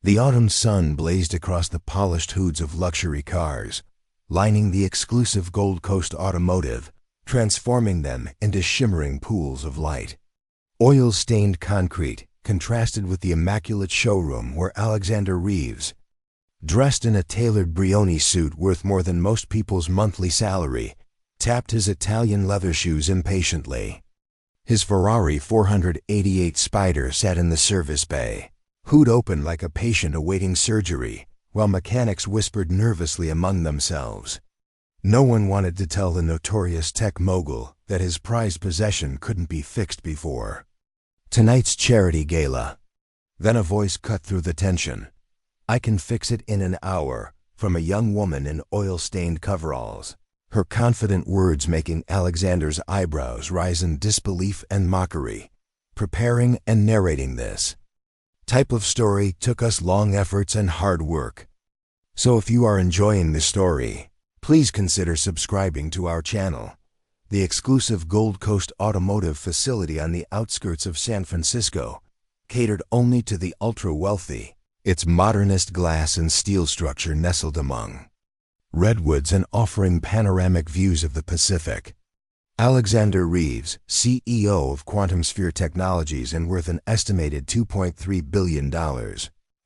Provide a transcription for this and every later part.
The autumn sun blazed across the polished hoods of luxury cars, lining the exclusive Gold Coast Automotive, transforming them into shimmering pools of light. Oil-stained concrete contrasted with the immaculate showroom where Alexander Reeves, dressed in a tailored Brioni suit worth more than most people's monthly salary, tapped his Italian leather shoes impatiently. His Ferrari 488 Spider sat in the service bay, hood open like a patient awaiting surgery, while mechanics whispered nervously among themselves. No one wanted to tell the notorious tech mogul that his prized possession couldn't be fixed before. Tonight's charity gala. Then a voice cut through the tension. "I can fix it in an hour," from a young woman in oil-stained coveralls, her confident words making Alexander's eyebrows rise in disbelief and mockery. Preparing and narrating this type of story took us long efforts and hard work. So if you are enjoying this story, please consider subscribing to our channel. The exclusive Gold Coast Automotive facility on the outskirts of San Francisco, catered only to the ultra-wealthy, its modernist glass and steel structure nestled among redwoods and offering panoramic views of the Pacific. Alexander Reeves, CEO of Quantum Sphere Technologies and worth an estimated $2.3 billion,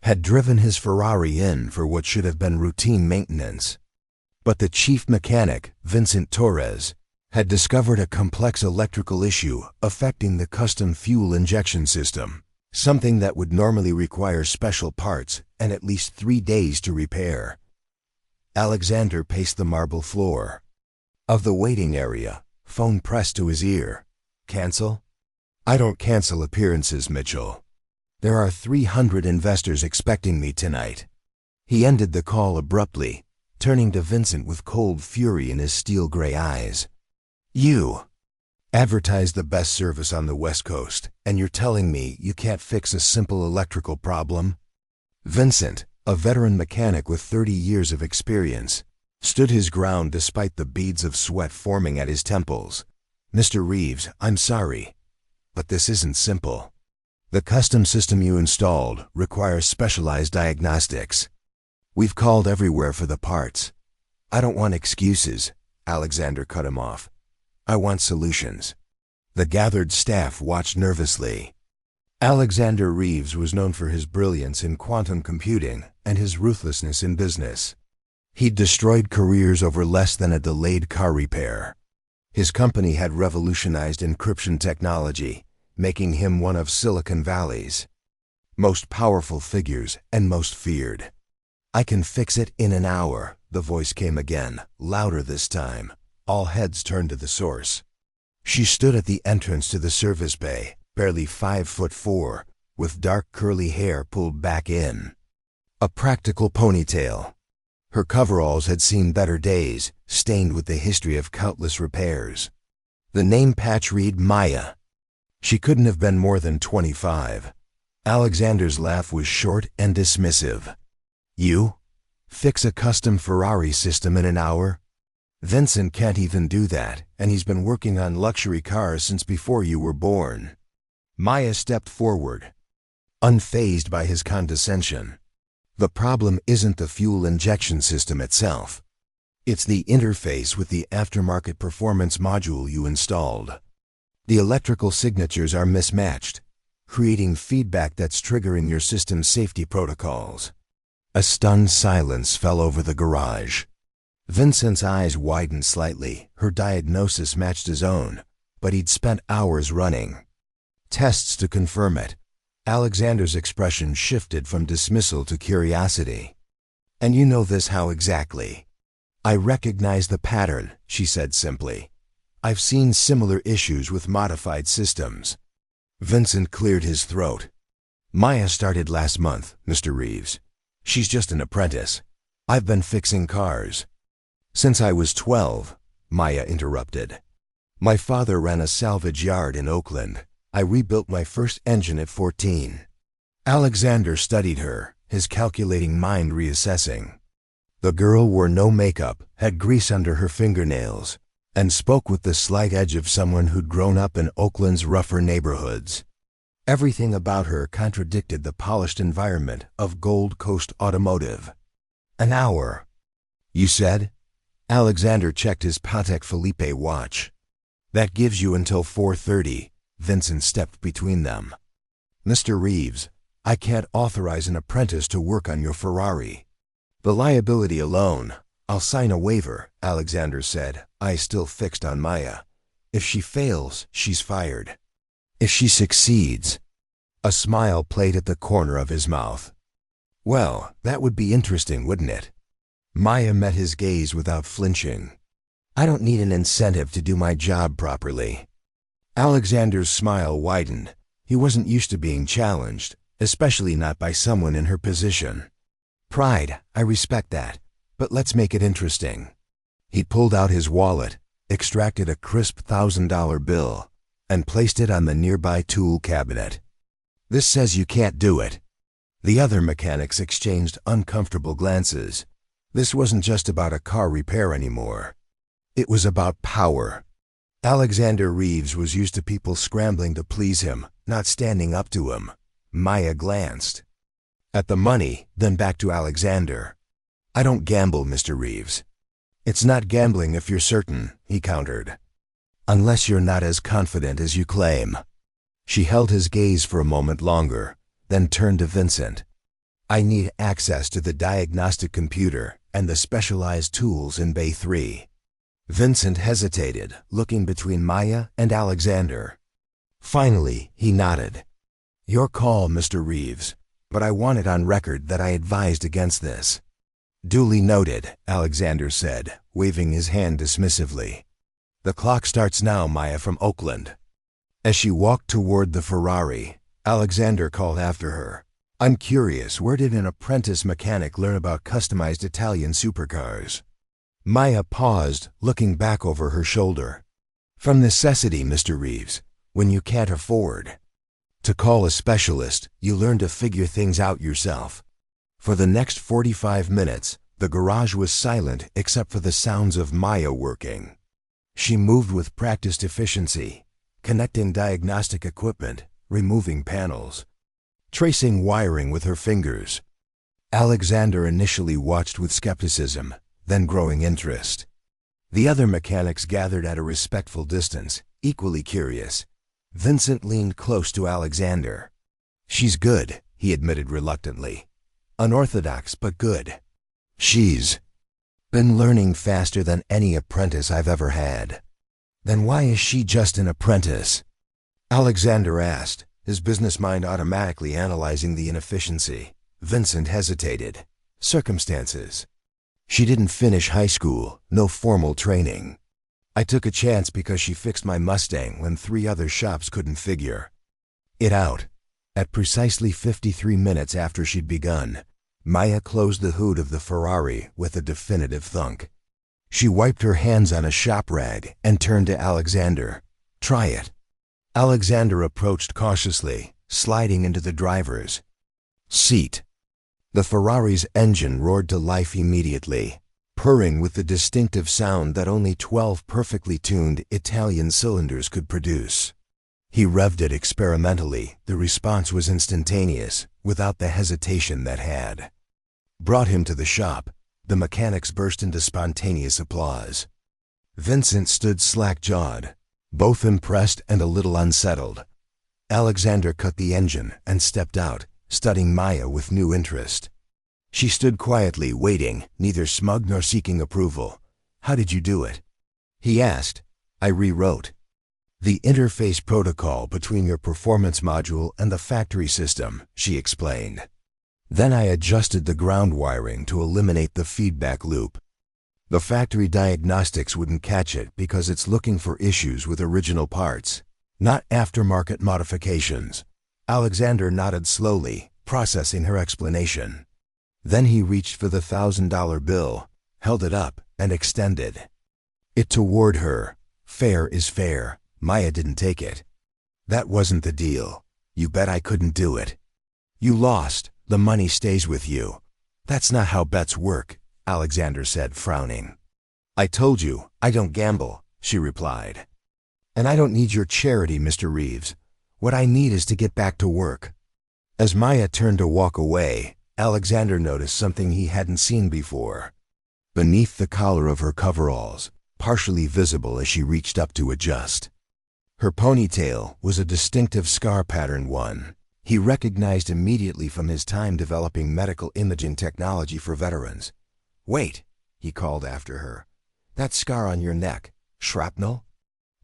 had driven his Ferrari in for what should have been routine maintenance. But the chief mechanic, Vincent Torres, had discovered a complex electrical issue affecting the custom fuel injection system, something that would normally require special parts and at least 3 days to repair. Alexander paced the marble floor of the waiting area, phone pressed to his ear. "Cancel?" "I don't cancel appearances, Mitchell. There are 300 investors expecting me tonight." He ended the call abruptly, turning to Vincent with cold fury in his steel-gray eyes. "You advertise the best service on the West Coast, and you're telling me you can't fix a simple electrical problem?" Vincent, a veteran mechanic with 30 years of experience, stood his ground despite the beads of sweat forming at his temples. "Mr. Reeves, I'm sorry, but this isn't simple. The custom system you installed requires specialized diagnostics. We've called everywhere for the parts." "I don't want excuses," Alexander cut him off. "I want solutions." The gathered staff watched nervously. Alexander Reeves was known for his brilliance in quantum computing and his ruthlessness in business. He'd destroyed careers over less than a delayed car repair. His company had revolutionized encryption technology, making him one of Silicon Valley's most powerful figures and most feared. "I can fix it in an hour," the voice came again, louder this time. All heads turned to the source. She stood at the entrance to the service bay, barely 5'4", with dark curly hair pulled back in a practical ponytail. Her coveralls had seen better days, stained with the history of countless repairs. The name patch read Maya. She couldn't have been more than 25. Alexander's laugh was short and dismissive. "You? Fix a custom Ferrari system in an hour? Vincent can't even do that, and he's been working on luxury cars since before you were born." Maya stepped forward, unfazed by his condescension. "The problem isn't the fuel injection system itself. It's the interface with the aftermarket performance module you installed. The electrical signatures are mismatched, creating feedback that's triggering your system's safety protocols." A stunned silence fell over the garage. Vincent's eyes widened slightly. Her diagnosis matched his own, but he'd spent hours running tests to confirm it. Alexander's expression shifted from dismissal to curiosity. "And you know this how exactly?" "I recognize the pattern," she said simply. "I've seen similar issues with modified systems." Vincent cleared his throat. "Maya started last month, Mr. Reeves. She's just an apprentice. I've been fixing cars since I was 12, Maya interrupted. "My father ran a salvage yard in Oakland. I rebuilt my first engine at 14. Alexander studied her, his calculating mind reassessing. The girl wore no makeup, had grease under her fingernails, and spoke with the slight edge of someone who'd grown up in Oakland's rougher neighborhoods. Everything about her contradicted the polished environment of Gold Coast Automotive. An hour, you said? Alexander checked his Patek Philippe watch. That gives you until 4:30. Vincent stepped between them. Mr. Reeves, I can't authorize an apprentice to work on your Ferrari. The liability alone. I'll sign a waiver, Alexander said, eyes still fixed on Maya. If she fails, she's fired. If she succeeds. A smile played at the corner of his mouth. Well, that would be interesting, wouldn't it? Maya met his gaze without flinching. I don't need an incentive to do my job properly. Alexander's smile widened. He wasn't used to being challenged, especially not by someone in her position. Pride, I respect that, but let's make it interesting. He pulled out his wallet, extracted a crisp $1,000 bill, and placed it on the nearby tool cabinet. This says you can't do it. The other mechanics exchanged uncomfortable glances. This wasn't just about a car repair anymore. It was about power. Alexander Reeves was used to people scrambling to please him, not standing up to him. Maya glanced at the money, then back to Alexander. I don't gamble, Mr. Reeves. It's not gambling if you're certain, he countered. Unless you're not as confident as you claim. She held his gaze for a moment longer, then turned to Vincent. I need access to the diagnostic computer and the specialized tools in Bay 3. Vincent hesitated, looking between Maya and Alexander. Finally, he nodded. Your call, Mr. Reeves, but I want it on record that I advised against this. Duly noted, Alexander said, waving his hand dismissively. The clock starts now, Maya from Oakland. As she walked toward the Ferrari, Alexander called after her. I'm curious, where did an apprentice mechanic learn about customized Italian supercars? Maya paused, looking back over her shoulder. From necessity, Mr. Reeves, when you can't afford to call a specialist, you learn to figure things out yourself. For the next 45 minutes, the garage was silent except for the sounds of Maya working. She moved with practiced efficiency, connecting diagnostic equipment, removing panels, tracing wiring with her fingers. Alexander initially watched with skepticism, then growing interest. The other mechanics gathered at a respectful distance, equally curious. Vincent leaned close to Alexander. She's good, he admitted reluctantly. Unorthodox, but good. She's been learning faster than any apprentice I've ever had. Then why is she just an apprentice? Alexander asked, his business mind automatically analyzing the inefficiency. Vincent hesitated. Circumstances. She didn't finish high school, no formal training. I took a chance because she fixed my Mustang when 3 other shops couldn't figure it out. At precisely 53 minutes after she'd begun, Maya closed the hood of the Ferrari with a definitive thunk. She wiped her hands on a shop rag and turned to Alexander. Try it. Alexander approached cautiously, sliding into the driver's seat. The Ferrari's engine roared to life immediately, purring with the distinctive sound that only 12 perfectly tuned Italian cylinders could produce. He revved it experimentally. The response was instantaneous, without the hesitation that had brought him to the shop. The mechanics burst into spontaneous applause. Vincent stood slack-jawed, both impressed and a little unsettled. Alexander cut the engine and stepped out, studying Maya with new interest. She stood quietly, waiting, neither smug nor seeking approval. How did you do it? He asked. I rewrote the interface protocol between your performance module and the factory system, she explained. Then I adjusted the ground wiring to eliminate the feedback loop. The factory diagnostics wouldn't catch it because it's looking for issues with original parts, not aftermarket modifications. Alexander nodded slowly, processing her explanation. Then he reached for the $1,000 bill, held it up, and extended it toward her. Fair is fair. Maya didn't take it. That wasn't the deal. You bet I couldn't do it. You lost. The money stays with you. That's not how bets work, Alexander said, frowning. I told you, I don't gamble, she replied. And I don't need your charity, Mr. Reeves. What I need is to get back to work." As Maya turned to walk away, Alexander noticed something he hadn't seen before. Beneath the collar of her coveralls, partially visible as she reached up to adjust, her ponytail was a distinctive scar-pattern one he recognized immediately from his time developing medical imaging technology for veterans. "Wait," he called after her. "That scar on your neck, shrapnel?"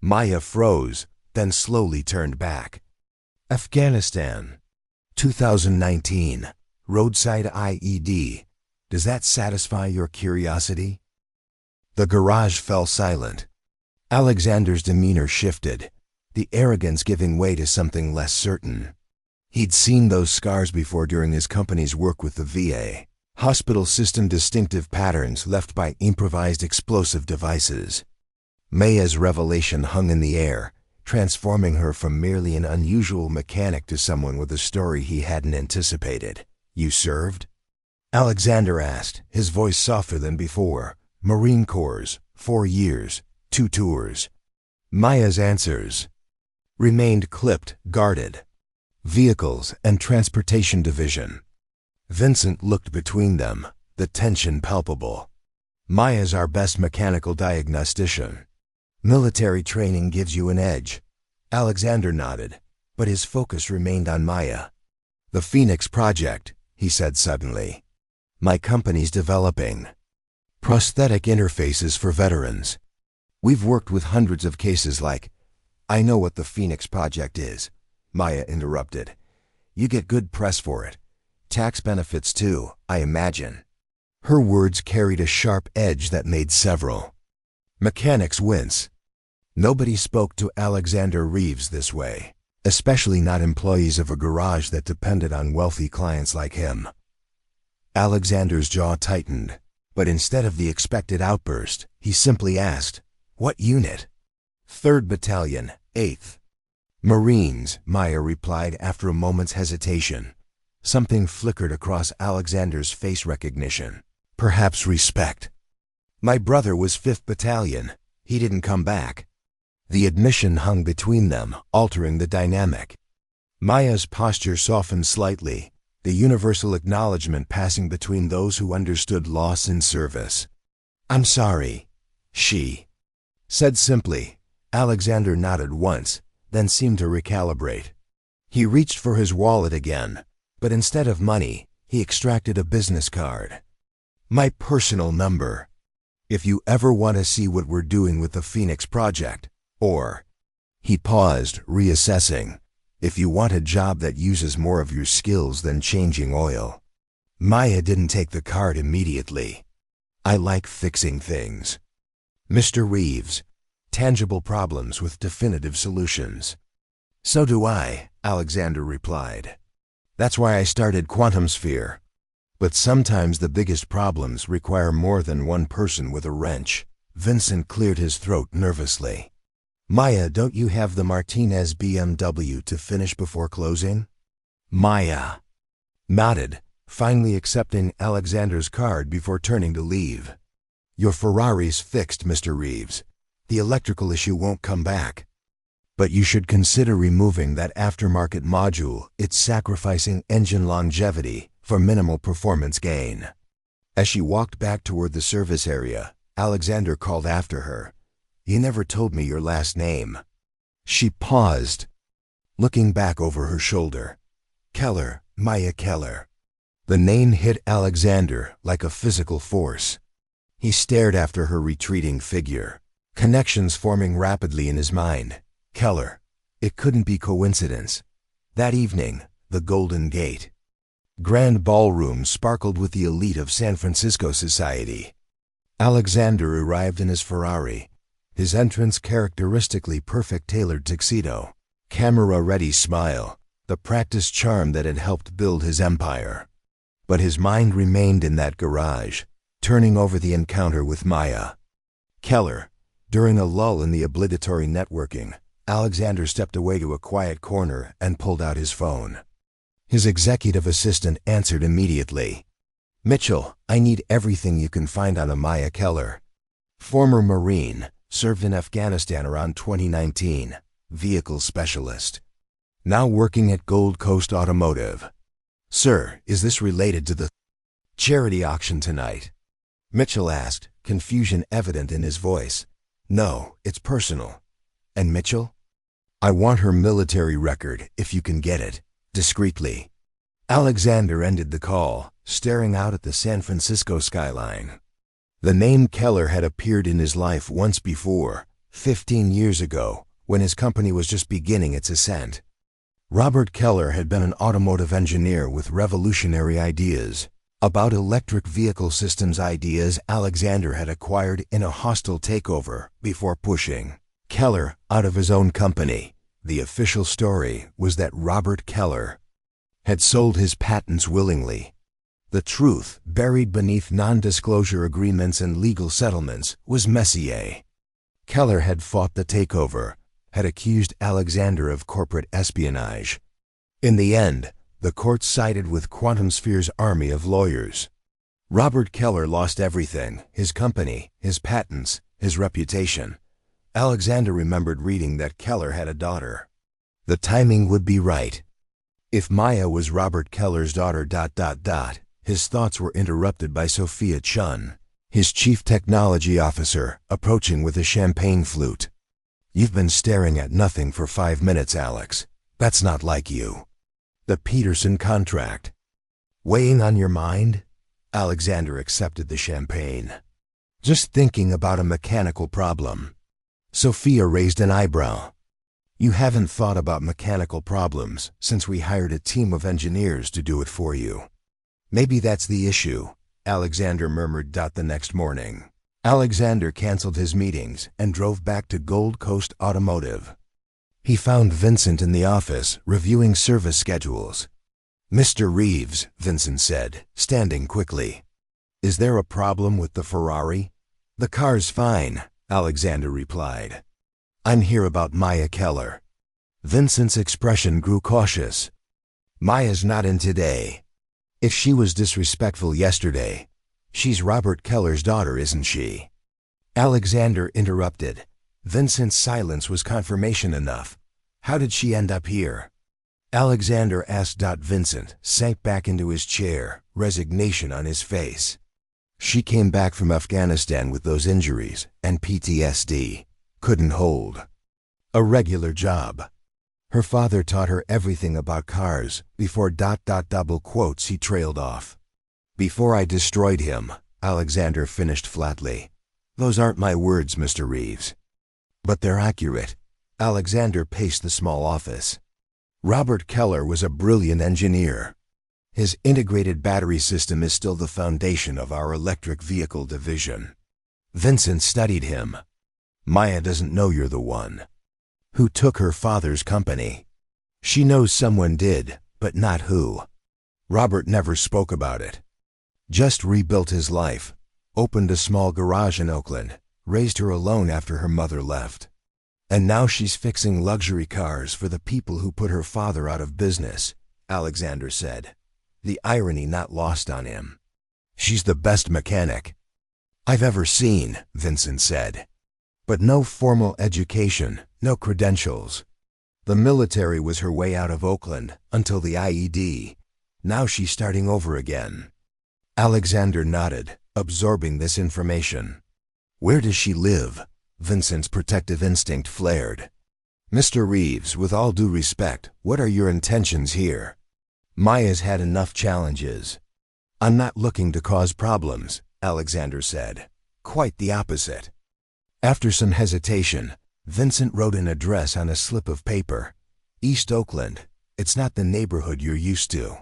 Maya froze, then slowly turned back. "Afghanistan, 2019, roadside IED. Does that satisfy your curiosity?" The garage fell silent. Alexander's demeanor shifted, the arrogance giving way to something less certain. He'd seen those scars before during his company's work with the VA hospital system, distinctive patterns left by improvised explosive devices. Maya's revelation hung in the air, transforming her from merely an unusual mechanic to someone with a story he hadn't anticipated. "You served?" Alexander asked, his voice softer than before. "Marine Corps, 4 years, 2 tours." Maya's answers remained clipped, guarded. "Vehicles and Transportation Division." Vincent looked between them, the tension palpable. "Maya's our best mechanical diagnostician. Military training gives you an edge." Alexander nodded, but his focus remained on Maya. "The Phoenix Project," he said suddenly. "My company's developing prosthetic interfaces for veterans. We've worked with hundreds of cases like—" "I know what the Phoenix Project is," Maya interrupted. "You get good press for it. Tax benefits too, I imagine." Her words carried a sharp edge that made several mechanics wince. Nobody spoke to Alexander Reeves this way, especially not employees of a garage that depended on wealthy clients like him. Alexander's jaw tightened, but instead of the expected outburst, he simply asked, "What unit?" "3rd Battalion, 8th. Marines," Maya replied after a moment's hesitation. Something flickered across Alexander's face recognition. Perhaps respect. "My brother was 5th Battalion. He didn't come back." The admission hung between them, altering the dynamic. Maya's posture softened slightly, the universal acknowledgement passing between those who understood loss in service. "I'm sorry," she said simply. Alexander nodded once, then seemed to recalibrate. He reached for his wallet again, but instead of money, he extracted a business card. "My personal number. If you ever want to see what we're doing with the Phoenix Project, or—" he paused, reassessing, "if you want a job that uses more of your skills than changing oil." Maya didn't take the card immediately. "I like fixing things. Mr. Reeves, tangible problems with definitive solutions." "So do I," Alexander replied. "That's why I started Quantum Sphere. But sometimes the biggest problems require more than one person with a wrench." Vincent cleared his throat nervously. "Maya, don't you have the Martinez BMW to finish before closing?" Maya nodded, finally accepting Alexander's card before turning to leave. "Your Ferrari's fixed, Mr. Reeves. The electrical issue won't come back. But you should consider removing that aftermarket module. It's sacrificing engine longevity for minimal performance gain." As she walked back toward the service area, Alexander called after her, "You never told me your last name." She paused, looking back over her shoulder. "Keller, Maya Keller." The name hit Alexander like a physical force. He stared after her retreating figure, connections forming rapidly in his mind. Keller. It couldn't be coincidence. That evening, the Golden Gate Grand Ballroom sparkled with the elite of San Francisco society. Alexander arrived in his Ferrari, his entrance characteristically perfect tailored tuxedo, camera-ready smile, the practiced charm that had helped build his empire. But his mind remained in that garage, turning over the encounter with Maya Keller. During a lull in the obligatory networking, Alexander stepped away to a quiet corner and pulled out his phone. His executive assistant answered immediately. "Mitchell, I need everything you can find on a Maya Keller. Former Marine, served in Afghanistan around 2019, vehicle specialist." now working at Gold Coast Automotive. Sir, is this related to the charity auction tonight? Mitchell asked, confusion evident in his voice. No, it's personal. And Mitchell? I want her military record, if you can get it, discreetly. Alexander ended the call, staring out at the San Francisco skyline. The name Keller had appeared in his life once before, 15 years ago, when his company was just beginning its ascent. Robert Keller had been an automotive engineer with revolutionary ideas. About electric vehicle systems ideas Alexander had acquired in a hostile takeover before pushing Keller out of his own company. The official story was that Robert Keller had sold his patents willingly. The truth, buried beneath non-disclosure agreements and legal settlements, was Messier. Keller had fought the takeover, had accused Alexander of corporate espionage. In the end, the court sided with Quantum Sphere's army of lawyers. Robert Keller lost everything: his company, his patents, his reputation. Alexander remembered reading that Keller had a daughter. The timing would be right. If Maya was Robert Keller's daughter... His thoughts were interrupted by Sophia Chun, his chief technology officer, approaching with a champagne flute. You've been staring at nothing for 5 minutes, Alex. That's not like you. The Peterson contract weighing on your mind? Alexander accepted the champagne. Just thinking about a mechanical problem. Sophia raised an eyebrow. You haven't thought about mechanical problems since we hired a team of engineers to do it for you. Maybe that's the issue, Alexander murmured. The next morning, Alexander canceled his meetings and drove back to Gold Coast Automotive. He found Vincent in the office, reviewing service schedules. Mr. Reeves, Vincent said, standing quickly. Is there a problem with the Ferrari? The car's fine, Alexander replied. I'm here about Maya Keller. Vincent's expression grew cautious. Maya's not in today. If she was disrespectful yesterday, she's Robert Keller's daughter, isn't she? Alexander interrupted. Vincent's silence was confirmation enough. How did she end up here? Alexander asked. Vincent sank back into his chair, resignation on his face. She came back from Afghanistan with those injuries and PTSD. Couldn't hold a regular job. Her father taught her everything about cars before... double quotes he trailed off. Before I destroyed him, Alexander finished flatly. Those aren't my words, Mr. Reeves. But they're accurate. Alexander paced the small office. Robert Keller was a brilliant engineer. His integrated battery system is still the foundation of our electric vehicle division. Vincent studied him. Maya doesn't know you're the one who took her father's company. She knows someone did, but not who. Robert never spoke about it. Just rebuilt his life, opened a small garage in Oakland, raised her alone after her mother left. And now she's fixing luxury cars for the people who put her father out of business, Alexander said, the irony not lost on him. She's the best mechanic I've ever seen, Vincent said. But no formal education, no credentials. The military was her way out of Oakland until the IED. Now she's starting over again. Alexander nodded, absorbing this information. Where does she live? Vincent's protective instinct flared. Mr. Reeves, with all due respect, what are your intentions here? Maya's had enough challenges. I'm not looking to cause problems, Alexander said. Quite the opposite. After some hesitation, Vincent wrote an address on a slip of paper. East Oakland. It's not the neighborhood you're used to.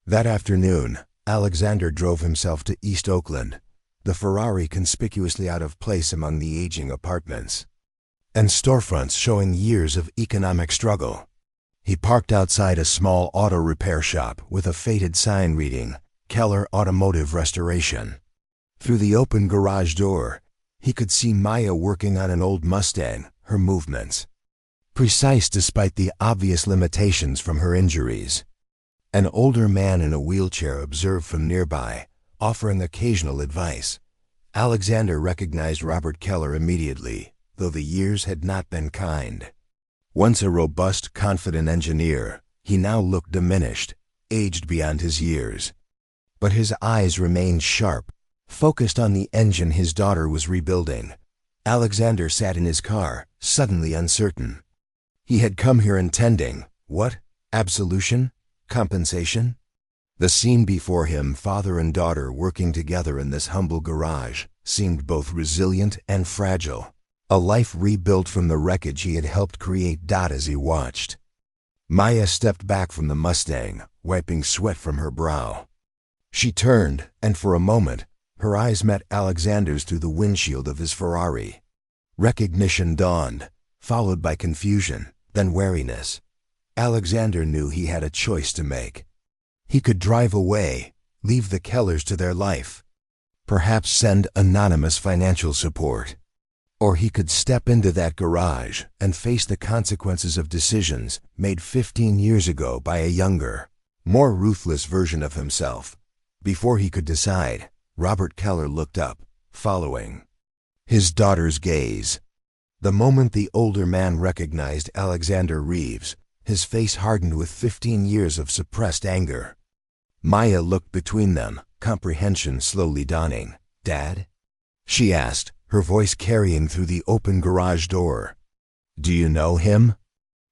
That afternoon, Alexander drove himself to East Oakland, the Ferrari conspicuously out of place among the aging apartments and storefronts showing years of economic struggle. He parked outside a small auto repair shop with a faded sign reading, Keller Automotive Restoration. Through the open garage door, he could see Maya working on an old Mustang, her movements precise despite the obvious limitations from her injuries. An older man in a wheelchair observed from nearby, offering occasional advice. Alexander recognized Robert Keller immediately, though the years had not been kind. Once a robust, confident engineer, he now looked diminished, aged beyond his years. But his eyes remained sharp, focused on the engine his daughter was rebuilding. Alexander sat in his car, suddenly uncertain. He had come here intending, what? Absolution? Compensation? The scene before him, father and daughter working together in this humble garage, seemed both resilient and fragile. A life rebuilt from the wreckage he had helped create. As he watched, Maya stepped back from the Mustang, wiping sweat from her brow. She turned, and for a moment, her eyes met Alexander's through the windshield of his Ferrari. Recognition dawned, followed by confusion, then wariness. Alexander knew he had a choice to make. He could drive away, leave the Kellers to their life, perhaps send anonymous financial support. Or he could step into that garage and face the consequences of decisions made 15 years ago by a younger, more ruthless version of himself. Before he could decide, Robert Keller looked up, following his daughter's gaze. The moment the older man recognized Alexander Reeves, his face hardened with 15 years of suppressed anger. Maya looked between them, comprehension slowly dawning. "Dad?" she asked, her voice carrying through the open garage door. "Do you know him?"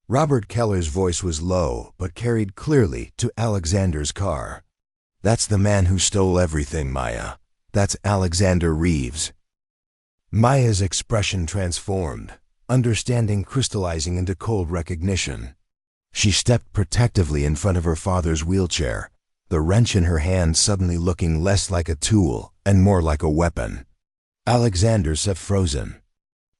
Robert Keller's voice was low, but carried clearly to Alexander's car. "That's the man who stole everything, Maya. That's Alexander Reeves." Maya's expression transformed, understanding crystallizing into cold recognition. She stepped protectively in front of her father's wheelchair, the wrench in her hand suddenly looking less like a tool and more like a weapon. Alexander sat frozen,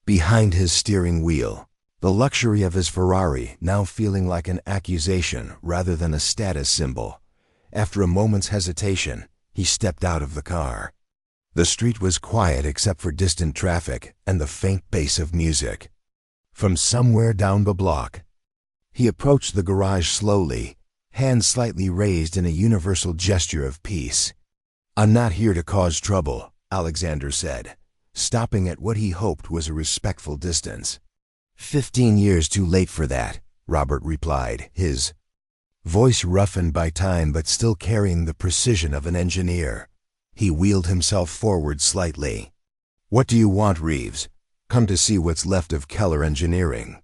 behind his steering wheel, the luxury of his Ferrari now feeling like an accusation rather than a status symbol. After a moment's hesitation, he stepped out of the car. The street was quiet except for distant traffic and the faint bass of music from somewhere down the block. He approached the garage slowly, hands slightly raised in a universal gesture of peace. "I'm not here to cause trouble," Alexander said, stopping at what he hoped was a respectful distance. 15 years too late for that," Robert replied, his voice roughened by time but still carrying the precision of an engineer. He wheeled himself forward slightly. "What do you want, Reeves? Come to see what's left of Keller Engineering."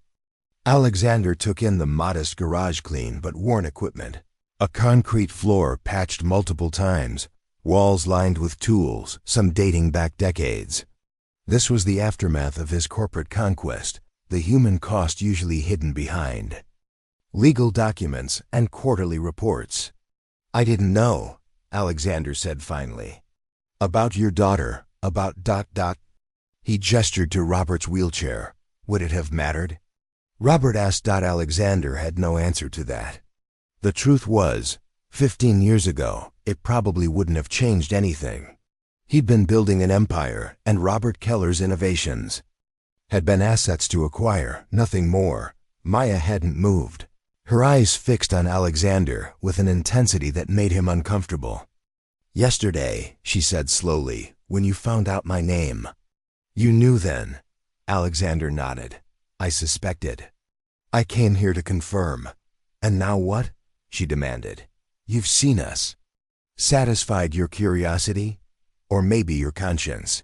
Alexander took in the modest garage clean but worn equipment. A concrete floor patched multiple times, walls lined with tools, some dating back decades. This was the aftermath of his corporate conquest, the human cost usually hidden behind legal documents and quarterly reports. "I didn't know," Alexander said finally. "About your daughter, about ... He gestured to Robert's wheelchair. Would it have mattered? Robert asked. Alexander had no answer to that. The truth was, 15 years ago, it probably wouldn't have changed anything. He'd been building an empire, and Robert Keller's innovations had been assets to acquire, nothing more. Maya hadn't moved, her eyes fixed on Alexander with an intensity that made him uncomfortable. "Yesterday," she said slowly, "when you found out my name." "You knew then?" Alexander nodded. "I suspected. I came here to confirm." "And now what?" she demanded. "You've seen us. Satisfied your curiosity? Or maybe your conscience?"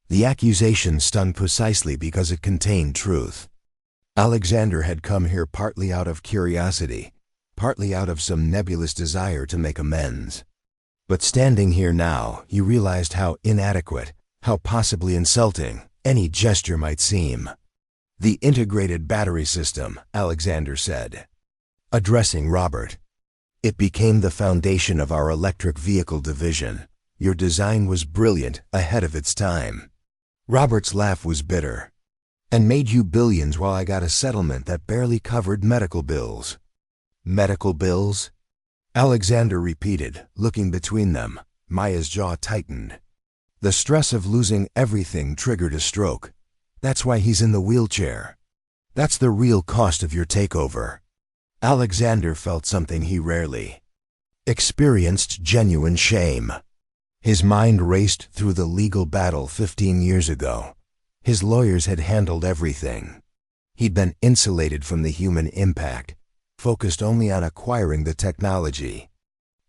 The accusation stung precisely because it contained truth. Alexander had come here partly out of curiosity, partly out of some nebulous desire to make amends. But standing here now, he realized how inadequate, how possibly insulting, any gesture might seem. "The integrated battery system," Alexander said, addressing Robert. "It became the foundation of our electric vehicle division. Your design was brilliant, ahead of its time." Robert's laugh was bitter. "And made you billions while I got a settlement that barely covered medical bills." "Medical bills?" Alexander repeated, looking between them. Maya's jaw tightened. The stress of losing everything triggered a stroke. "That's why he's in the wheelchair. That's the real cost of your takeover." Alexander felt something he rarely experienced: genuine shame. His mind raced through the legal battle 15 years ago. His lawyers had handled everything. He'd been insulated from the human impact, focused only on acquiring the technology.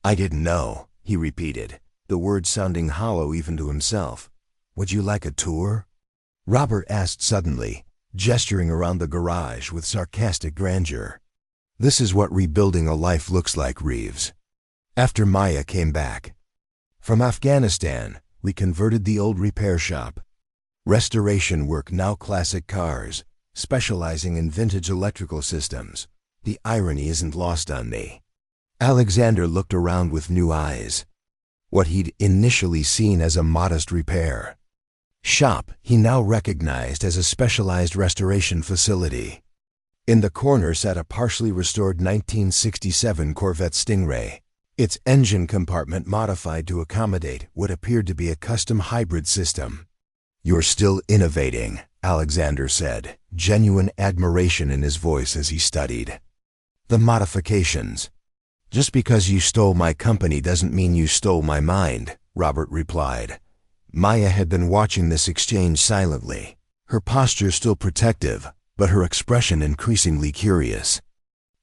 "I didn't know," he repeated, the words sounding hollow even to himself. "Would you like a tour?" Robert asked suddenly, gesturing around the garage with sarcastic grandeur. "This is what rebuilding a life looks like, Reeves." After Maya came back from Afghanistan, we converted the old repair shop. Restoration work, now classic cars, specializing in vintage electrical systems. The irony isn't lost on me. Alexander looked around with new eyes. What he'd initially seen as a modest repair shop, he now recognized as a specialized restoration facility. In the corner sat a partially restored 1967 Corvette Stingray, its engine compartment modified to accommodate what appeared to be a custom hybrid system. "You're still innovating," Alexander said, genuine admiration in his voice as he studied the modifications. "Just because you stole my company doesn't mean you stole my mind," Robert replied. Maya had been watching this exchange silently, her posture still protective, but her expression increasingly curious.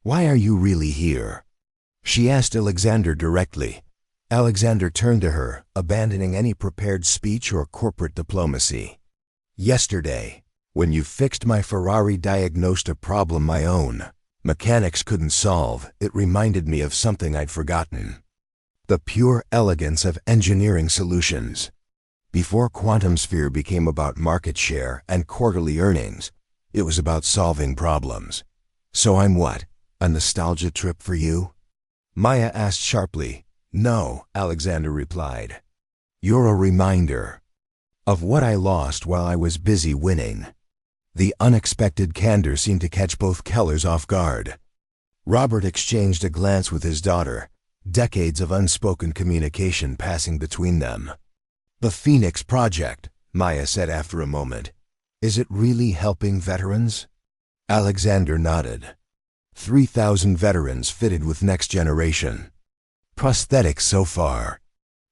"Why are you really here?" she asked Alexander directly. Alexander turned to her, abandoning any prepared speech or corporate diplomacy. "Yesterday, when you fixed my Ferrari, diagnosed a problem my own mechanics couldn't solve. It reminded me of something I'd forgotten. The pure elegance of engineering solutions. Before Quantum Sphere became about market share and quarterly earnings, it was about solving problems. So I'm what? A nostalgia trip for you?" Maya asked sharply. "No," Alexander replied. "You're a reminder of what I lost while I was busy winning." The unexpected candor seemed to catch both Kellers off guard. Robert exchanged a glance with his daughter, decades of unspoken communication passing between them. "The Phoenix Project," Maya said after a moment. "Is it really helping veterans?" Alexander nodded. 3,000 veterans fitted with next generation prosthetics so far.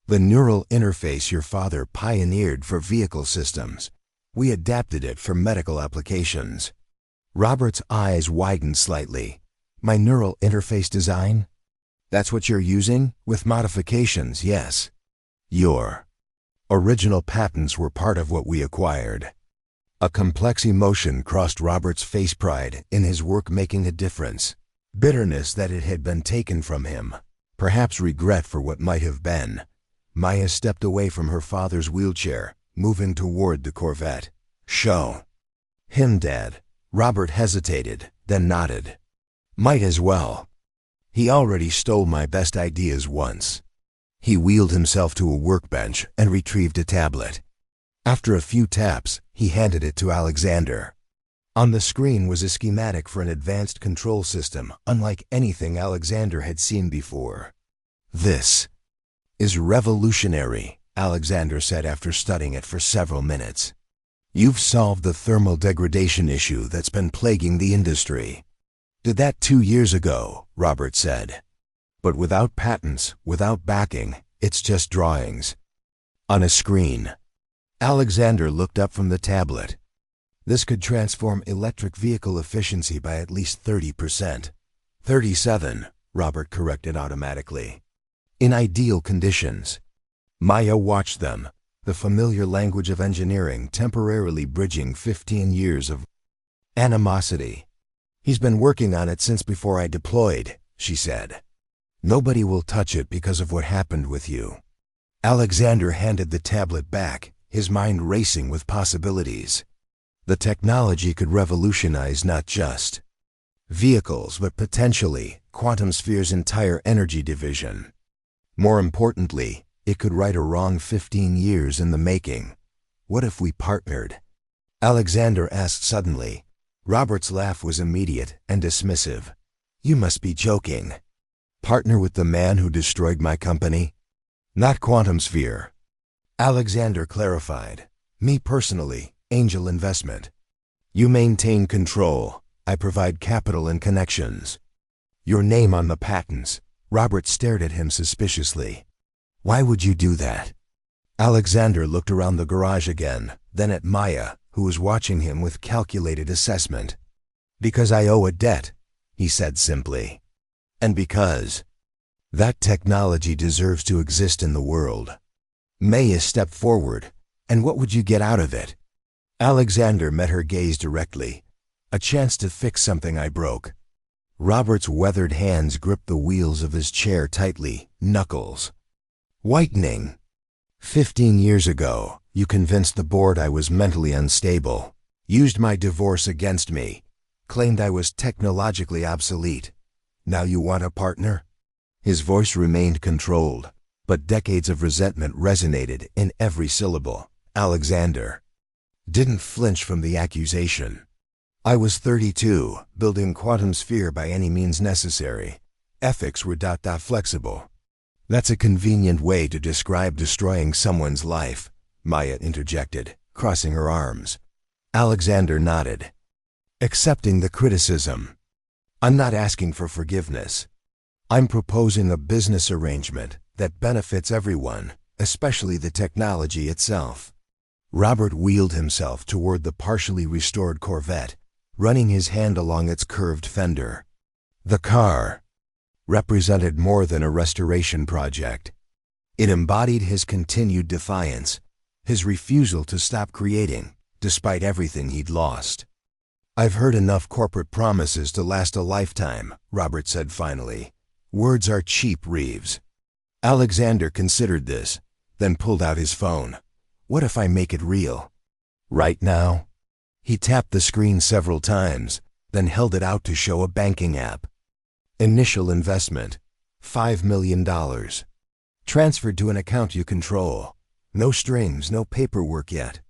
The neural interface your father pioneered for vehicle systems, we adapted it for medical applications. Robert's eyes widened slightly. "My neural interface design? That's what you're using? With modifications, yes. Your original patents were part of what we acquired." A complex emotion crossed Robert's face, pride in his work making a difference, bitterness that it had been taken from him, perhaps regret for what might have been. Maya stepped away from her father's wheelchair, moving toward the Corvette. "Show him, Dad." Robert hesitated, then nodded. "Might as well. He already stole my best ideas once." He wheeled himself to a workbench and retrieved a tablet. After a few taps, he handed it to Alexander. On the screen was a schematic for an advanced control system unlike anything Alexander had seen before. "This is revolutionary," Alexander said after studying it for several minutes. "You've solved the thermal degradation issue that's been plaguing the industry." "Did that 2 years ago," Robert said. "But without patents, without backing, it's just drawings on a screen." Alexander looked up from the tablet. "This could transform electric vehicle efficiency by at least 30%. 37, Robert corrected automatically. "In ideal conditions." Maya watched them, the familiar language of engineering temporarily bridging 15 years of animosity. "He's been working on it since before I deployed," she said. "Nobody will touch it because of what happened with you." Alexander handed the tablet back, his mind racing with possibilities. The technology could revolutionize not just vehicles, but potentially Quantum Sphere's entire energy division. More importantly, it could right a wrong 15 years in the making. "What if we partnered?" Alexander asked suddenly. Robert's laugh was immediate and dismissive. "You must be joking. Partner with the man who destroyed my company?" "Not Quantum Sphere," Alexander clarified. "Me personally, angel investment. You maintain control. I provide capital and connections. Your name on the patents." Robert stared at him suspiciously. "Why would you do that?" Alexander looked around the garage again, then at Maya, who was watching him with calculated assessment. Because I owe a debt, he said simply. And because that technology deserves to exist in the world. Maya stepped forward. And what would you get out of it? Alexander met her gaze directly. A chance to fix something I broke. Robert's weathered hands gripped the wheels of his chair tightly, knuckles whitening. 15 years ago, you convinced the board I was mentally unstable, used my divorce against me, claimed I was technologically obsolete. Now you want a partner? His voice remained controlled, but decades of resentment resonated in every syllable. Alexander didn't flinch from the accusation. I was 32, building quantum sphere by any means necessary. Ethics were flexible. That's a convenient way to describe destroying someone's life, Maya interjected, crossing her arms. Alexander nodded, accepting the criticism. I'm not asking for forgiveness. I'm proposing a business arrangement that benefits everyone, especially the technology itself. Robert wheeled himself toward the partially restored Corvette, running his hand along its curved fender. The car represented more than a restoration project. It embodied his continued defiance, his refusal to stop creating, despite everything he'd lost. I've heard enough corporate promises to last a lifetime, Robert said finally. Words are cheap, Reeves. Alexander considered this, then pulled out his phone. What if I make it real? Right now? He tapped the screen several times, then held it out to show a banking app. Initial investment, $5 million. Transferred to an account you control. No strings, no paperwork yet.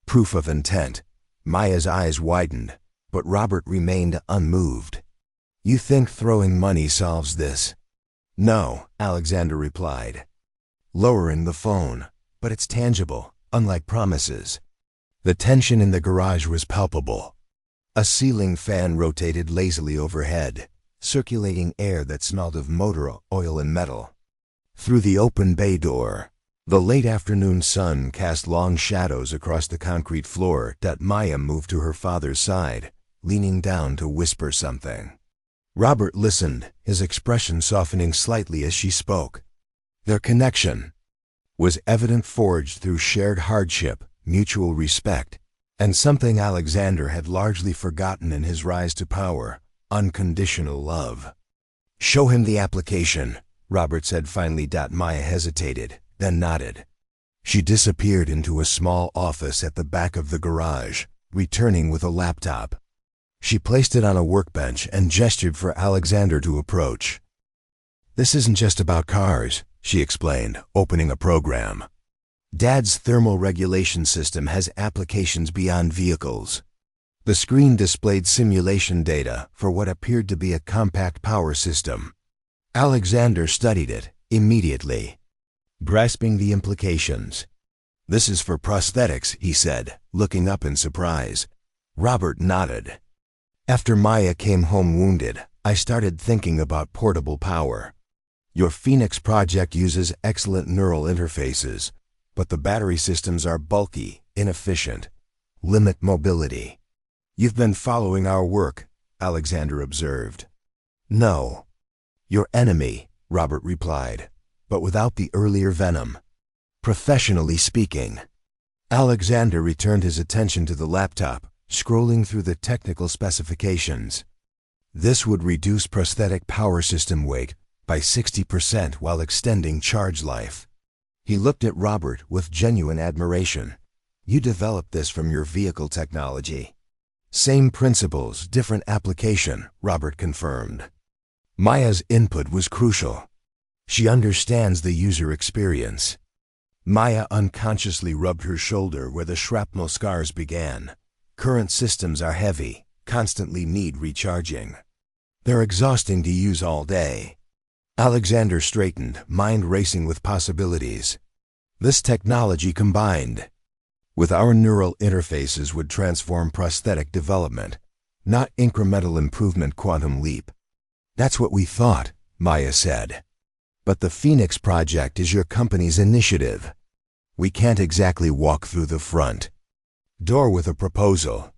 Proof of intent. Maya's eyes widened, but Robert remained unmoved. You think throwing money solves this? No, Alexander replied, lowering the phone, but it's tangible, unlike promises. The tension in the garage was palpable. A ceiling fan rotated lazily overhead, circulating air that smelled of motor oil and metal. Through the open bay door, the late afternoon sun cast long shadows across the concrete floor. Maya moved to her father's side, leaning down to whisper something. Robert listened, his expression softening slightly as she spoke. Their connection was evident, forged through shared hardship, mutual respect, and something Alexander had largely forgotten in his rise to power, unconditional love. Show him the application, Robert said finally. Maya hesitated, then nodded. She disappeared into a small office at the back of the garage, returning with a laptop. She placed it on a workbench and gestured for Alexander to approach. This isn't just about cars, she explained, opening a program. Dad's thermal regulation system has applications beyond vehicles. The screen displayed simulation data for what appeared to be a compact power system. Alexander studied it immediately, grasping the implications. This is for prosthetics, he said, looking up in surprise. Robert nodded. After Maya came home wounded, I started thinking about portable power. Your Phoenix project uses excellent neural interfaces, but the battery systems are bulky, inefficient, limit mobility. You've been following our work, Alexander observed. No. Your enemy, Robert replied, but without the earlier venom. Professionally speaking. Alexander returned his attention to the laptop, scrolling through the technical specifications. This would reduce prosthetic power system weight by 60% while extending charge life. He looked at Robert with genuine admiration. You developed this from your vehicle technology. Same principles, different application, Robert confirmed. Maya's input was crucial. She understands the user experience. Maya unconsciously rubbed her shoulder where the shrapnel scars began. Current systems are heavy, constantly need recharging. They're exhausting to use all day. Alexander straightened, mind racing with possibilities. This technology combined with our neural interfaces would transform prosthetic development, not incremental improvement, quantum leap. That's what we thought, Maya said. But the Phoenix project is your company's initiative. We can't exactly walk through the front door with a proposal.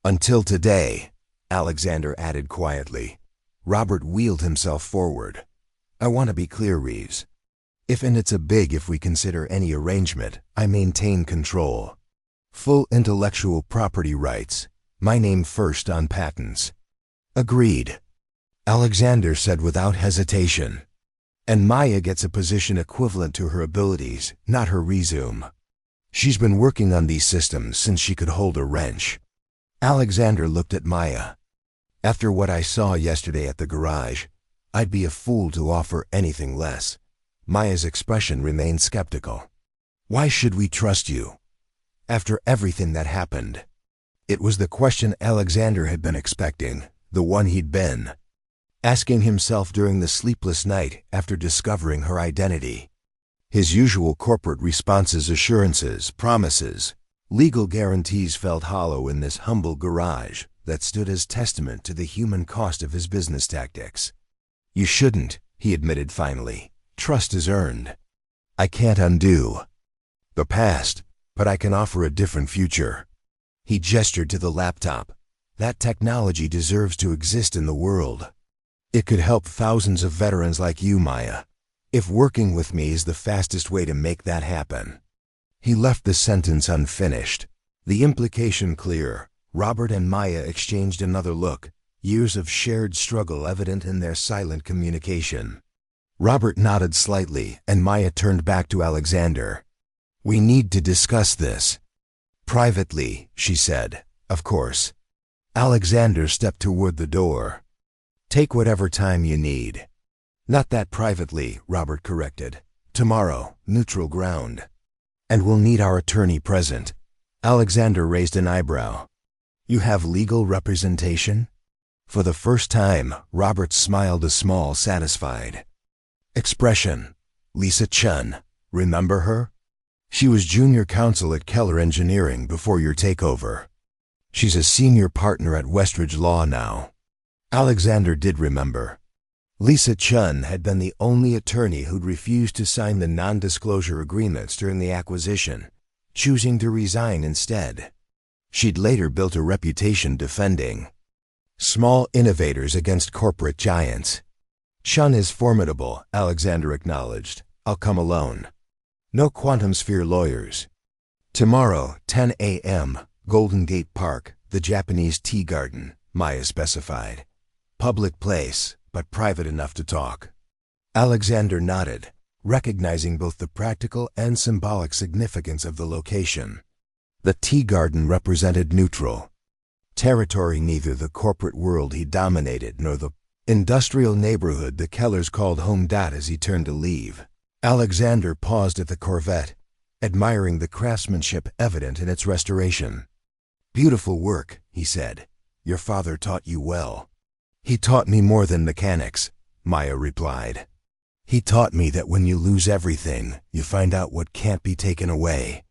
Until today, Alexander added quietly. Robert wheeled himself forward. I want to be clear, Reeves. If and it's a big if we consider any arrangement, I maintain control. Full intellectual property rights. My name first on patents. Agreed. Alexander said without hesitation. And Maya gets a position equivalent to her abilities, not her resume. She's been working on these systems since she could hold a wrench. Alexander looked at Maya. After what I saw yesterday at the garage, I'd be a fool to offer anything less. Maya's expression remained skeptical. Why should we trust you? After everything that happened. It was the question Alexander had been expecting, the one he'd been asking himself during the sleepless night after discovering her identity. His usual corporate responses, assurances, promises, legal guarantees felt hollow in this humble garage that stood as testament to the human cost of his business tactics. You shouldn't, he admitted finally. Trust is earned. I can't undo the past, but I can offer a different future. He gestured to the laptop. That technology deserves to exist in the world. It could help thousands of veterans like you, Maya. If working with me is the fastest way to make that happen. He left the sentence unfinished. The implication clear. Robert and Maya exchanged another look, years of shared struggle evident in their silent communication. Robert nodded slightly, and Maya turned back to Alexander. We need to discuss this. Privately, she said. Of course. Alexander stepped toward the door. Take whatever time you need. Not that privately, Robert corrected. Tomorrow, neutral ground. And we'll need our attorney present. Alexander raised an eyebrow. You have legal representation? For the first time, Robert smiled a small, satisfied expression. Lisa Chun. Remember her? She was junior counsel at Keller Engineering before your takeover. She's a senior partner at Westridge Law now. Alexander did remember. Lisa Chun had been the only attorney who'd refused to sign the non-disclosure agreements during the acquisition, choosing to resign instead. She'd later built a reputation defending small innovators against corporate giants. Chun is formidable, Alexander acknowledged. I'll come alone. No quantum sphere lawyers. Tomorrow, 10 a.m., Golden Gate Park, the Japanese Tea Garden, Maya specified. Public place, but private enough to talk. Alexander nodded, recognizing both the practical and symbolic significance of the location. The tea garden represented neutral territory, neither the corporate world he dominated nor the industrial neighborhood the Kellers called home. As he turned to leave, Alexander paused at the Corvette, admiring the craftsmanship evident in its restoration. Beautiful work, he said. Your father taught you well. He taught me more than mechanics, Maya replied. He taught me that when you lose everything, you find out what can't be taken away.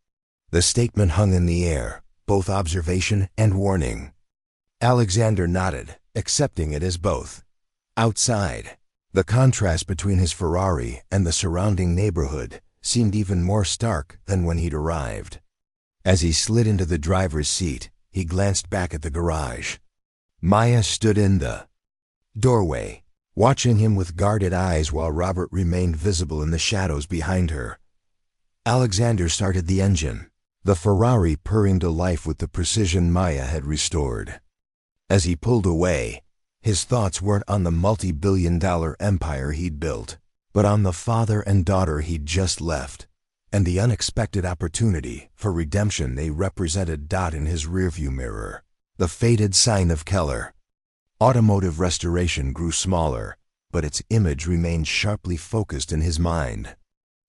The statement hung in the air, both observation and warning. Alexander nodded, accepting it as both. Outside, the contrast between his Ferrari and the surrounding neighborhood seemed even more stark than when he'd arrived. As he slid into the driver's seat, he glanced back at the garage. Maya stood in the doorway, watching him with guarded eyes while Robert remained visible in the shadows behind her. Alexander started the engine, the Ferrari purring to life with the precision Maya had restored. As he pulled away, his thoughts weren't on the multi-billion-dollar empire he'd built, but on the father and daughter he'd just left, and the unexpected opportunity for redemption they represented. In his rearview mirror, the faded sign of Keller. Automotive restoration grew smaller, but its image remained sharply focused in his mind.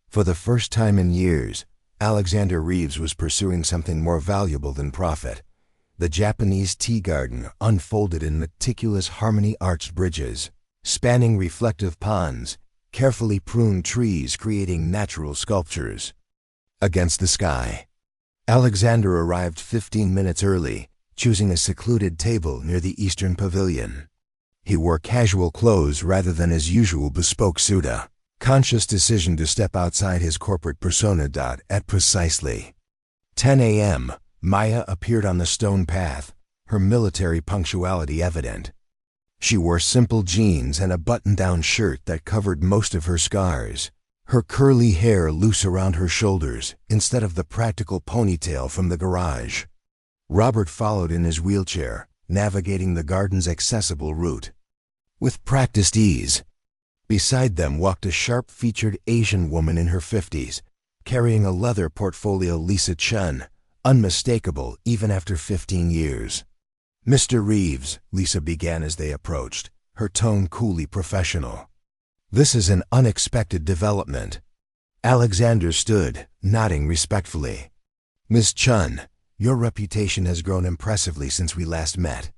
For the first time in years, Alexander Reeves was pursuing something more valuable than profit. The Japanese tea garden unfolded in meticulous harmony-arched bridges, spanning reflective ponds, carefully pruned trees creating natural sculptures against the sky. Alexander arrived 15 minutes early, choosing a secluded table near the eastern pavilion. He wore casual clothes rather than his usual bespoke suit, a conscious decision to step outside his corporate persona. At precisely 10 a.m., Maya appeared on the stone path, her military punctuality evident. She wore simple jeans and a button-down shirt that covered most of her scars, her curly hair loose around her shoulders instead of the practical ponytail from the garage. Robert followed in his wheelchair, navigating the garden's accessible route with practiced ease. Beside them walked a sharp-featured Asian woman in her 50s, carrying a leather portfolio. Lisa Chun, unmistakable even after 15 years. "Mr. Reeves," Lisa began as they approached, her tone coolly professional. "This is an unexpected development." Alexander stood, nodding respectfully. "Miss Chun, your reputation has grown impressively since we last met."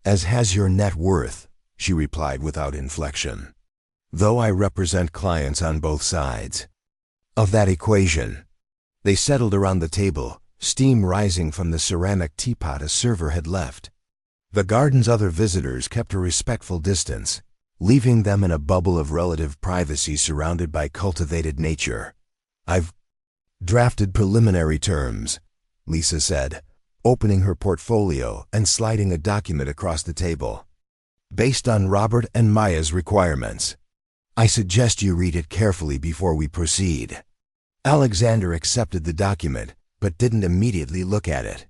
"As has your net worth," she replied without inflection. "Though I represent clients on both sides of that equation." They settled around the table, steam rising from the ceramic teapot a server had left. The garden's other visitors kept a respectful distance, leaving them in a bubble of relative privacy surrounded by cultivated nature. "I've drafted preliminary terms," Lisa said, opening her portfolio and sliding a document across the table. "Based on Robert and Maya's requirements. I suggest you read it carefully before we proceed." Alexander accepted the document, but didn't immediately look at it.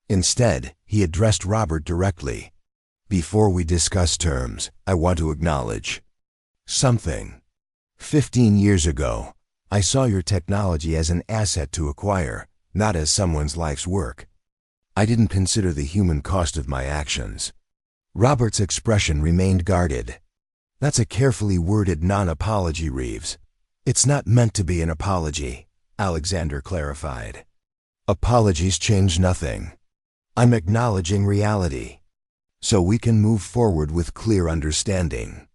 Instead, he addressed Robert directly. "Before we discuss terms, I want to acknowledge something. 15 years ago, I saw your technology as an asset to acquire, not as someone's life's work. I didn't consider the human cost of my actions." Robert's expression remained guarded. "That's a carefully worded non-apology, Reeves." "It's not meant to be an apology," Alexander clarified. "Apologies change nothing. I'm acknowledging reality, so we can move forward with clear understanding."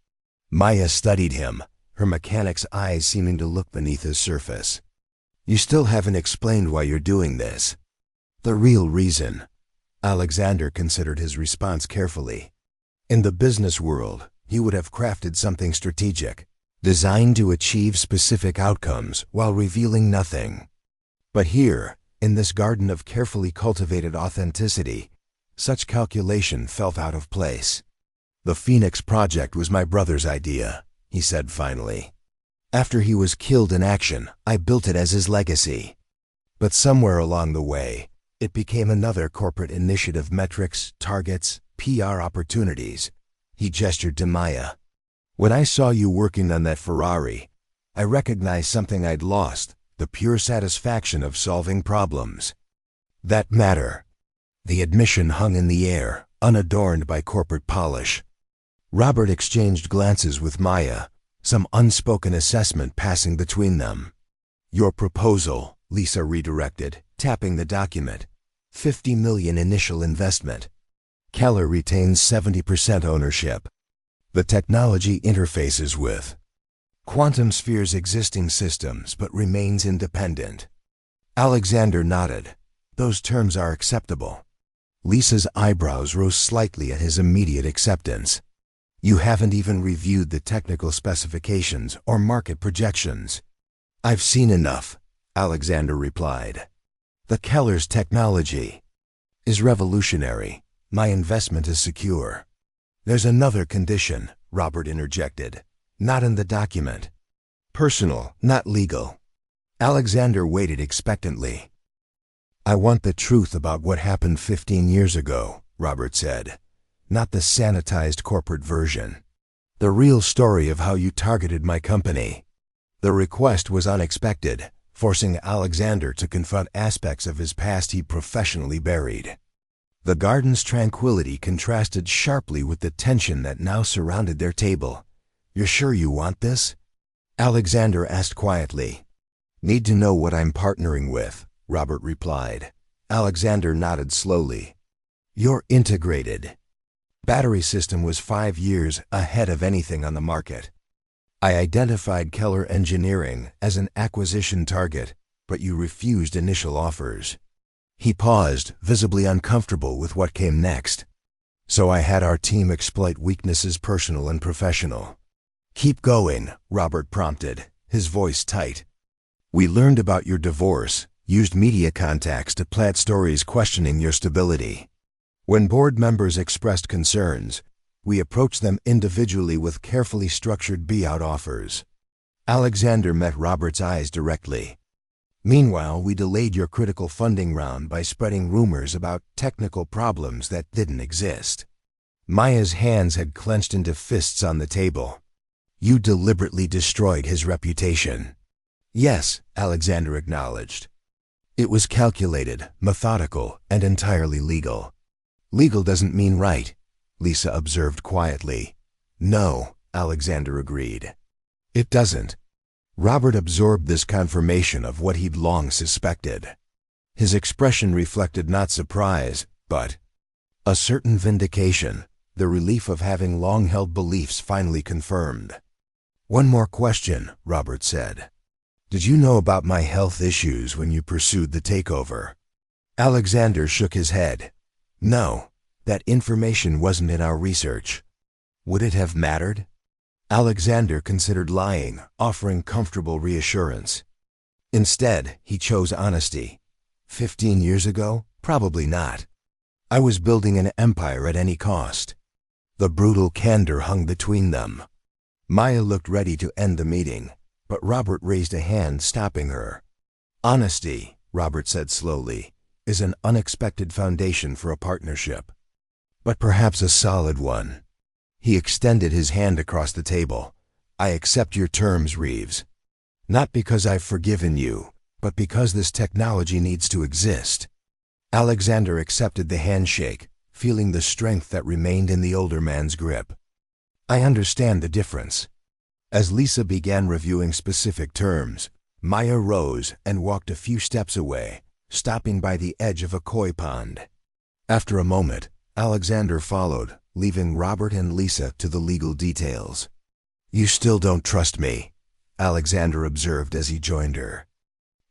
Maya studied him, her mechanic's eyes seeming to look beneath his surface. "You still haven't explained why you're doing this." "The real reason." Alexander considered his response carefully. In the business world, he would have crafted something strategic, designed to achieve specific outcomes while revealing nothing. But here, in this garden of carefully cultivated authenticity, such calculation felt out of place. "The Phoenix Project was my brother's idea," he said finally. "After he was killed in action, I built it as his legacy. But somewhere along the way, it became another corporate initiative. Metrics, targets, PR opportunities." He gestured to Maya. "When I saw you working on that Ferrari, I recognized something I'd lost, the pure satisfaction of solving problems that matter." The admission hung in the air, unadorned by corporate polish. Robert exchanged glances with Maya, some unspoken assessment passing between them. "Your proposal," Lisa redirected, tapping the document. $50 million initial investment. Keller retains 70% ownership. The technology interfaces with Quantum Sphere's existing systems but remains independent. Alexander nodded. "Those terms are acceptable." Lisa's eyebrows rose slightly at his immediate acceptance. "You haven't even reviewed the technical specifications or market projections." "I've seen enough," Alexander replied. "The Keller's technology is revolutionary. My investment is secure." "There's another condition," Robert interjected. "Not in the document. Personal, not legal." Alexander waited expectantly. "I want the truth about what happened 15 years ago," Robert said. "Not the sanitized corporate version. The real story of how you targeted my company." The request was unexpected, forcing Alexander to confront aspects of his past he professionally buried. The garden's tranquility contrasted sharply with the tension that now surrounded their table. "You're sure you want this?" Alexander asked quietly. "Need to know what I'm partnering with," Robert replied. Alexander nodded slowly. "You're integrated." Battery system was 5 years ahead of anything on the market. "I identified Keller Engineering as an acquisition target, but you refused initial offers." He paused, visibly uncomfortable with what came next. "So I had our team exploit weaknesses, personal and professional." "Keep going," Robert prompted, his voice tight. "We learned about your divorce, used media contacts to plant stories questioning your stability." When board members expressed concerns, we approached them individually with carefully structured buyout offers. Alexander met Robert's eyes directly. Meanwhile, we delayed your critical funding round by spreading rumors about technical problems that didn't exist. Maya's hands had clenched into fists on the table. You deliberately destroyed his reputation. Yes, Alexander acknowledged. It was calculated, methodical, and entirely legal. Legal doesn't mean right, Lisa observed quietly. No, Alexander agreed. It doesn't. Robert absorbed this confirmation of what he'd long suspected. His expression reflected not surprise, but a certain vindication, the relief of having long-held beliefs finally confirmed. One more question, Robert said. Did you know about my health issues when you pursued the takeover? Alexander shook his head. No, that information wasn't in our research. Would it have mattered? Alexander considered lying, offering comfortable reassurance. Instead, he chose honesty. 15 years ago? Probably not. I was building an empire at any cost. The brutal candor hung between them. Maya looked ready to end the meeting, but Robert raised a hand, stopping her. Honesty, Robert said slowly, is an unexpected foundation for a partnership, but perhaps a solid one. He extended his hand across the table. I accept your terms, Reeves. Not because I've forgiven you, but because this technology needs to exist. Alexander accepted the handshake, feeling the strength that remained in the older man's grip. I understand the difference. As Lisa began reviewing specific terms, Maya rose and walked a few steps away, stopping by the edge of a koi pond. After a moment, Alexander followed, leaving Robert and Lisa to the legal details. You still don't trust me, Alexander observed as he joined her.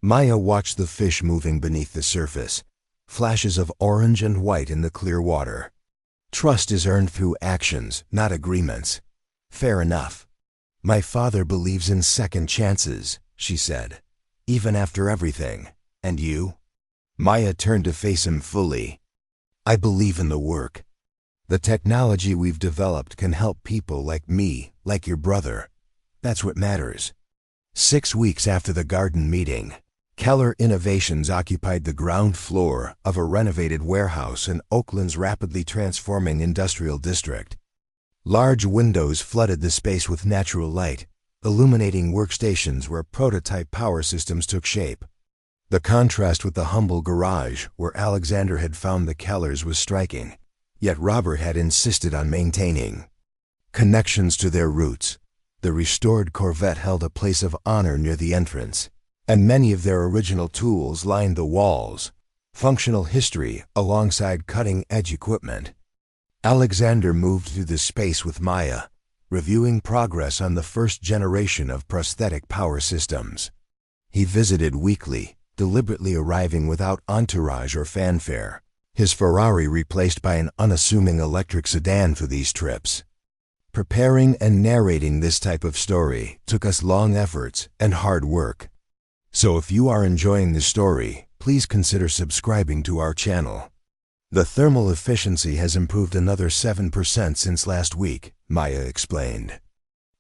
Maya watched the fish moving beneath the surface, flashes of orange and white in the clear water. Trust is earned through actions, not agreements. Fair enough. My father believes in second chances, she said, even after everything. And you? Maya turned to face him fully. I believe in the work. The technology we've developed can help people like me, like your brother. That's what matters. 6 weeks after the garden meeting, Keller Innovations occupied the ground floor of a renovated warehouse in Oakland's rapidly transforming industrial district. Large windows flooded the space with natural light, illuminating workstations where prototype power systems took shape. The contrast with the humble garage where Alexander had found the Kellers was striking, yet Robert had insisted on maintaining connections to their roots. The restored Corvette held a place of honor near the entrance, and many of their original tools lined the walls, functional history alongside cutting-edge equipment. Alexander moved through the space with Maya, reviewing progress on the first generation of prosthetic power systems. He visited weekly, deliberately arriving without entourage or fanfare, his Ferrari replaced by an unassuming electric sedan for these trips. Preparing and narrating this type of story took us long efforts and hard work. So if you are enjoying this story, please consider subscribing to our channel. The thermal efficiency has improved another 7% since last week, Maya explained,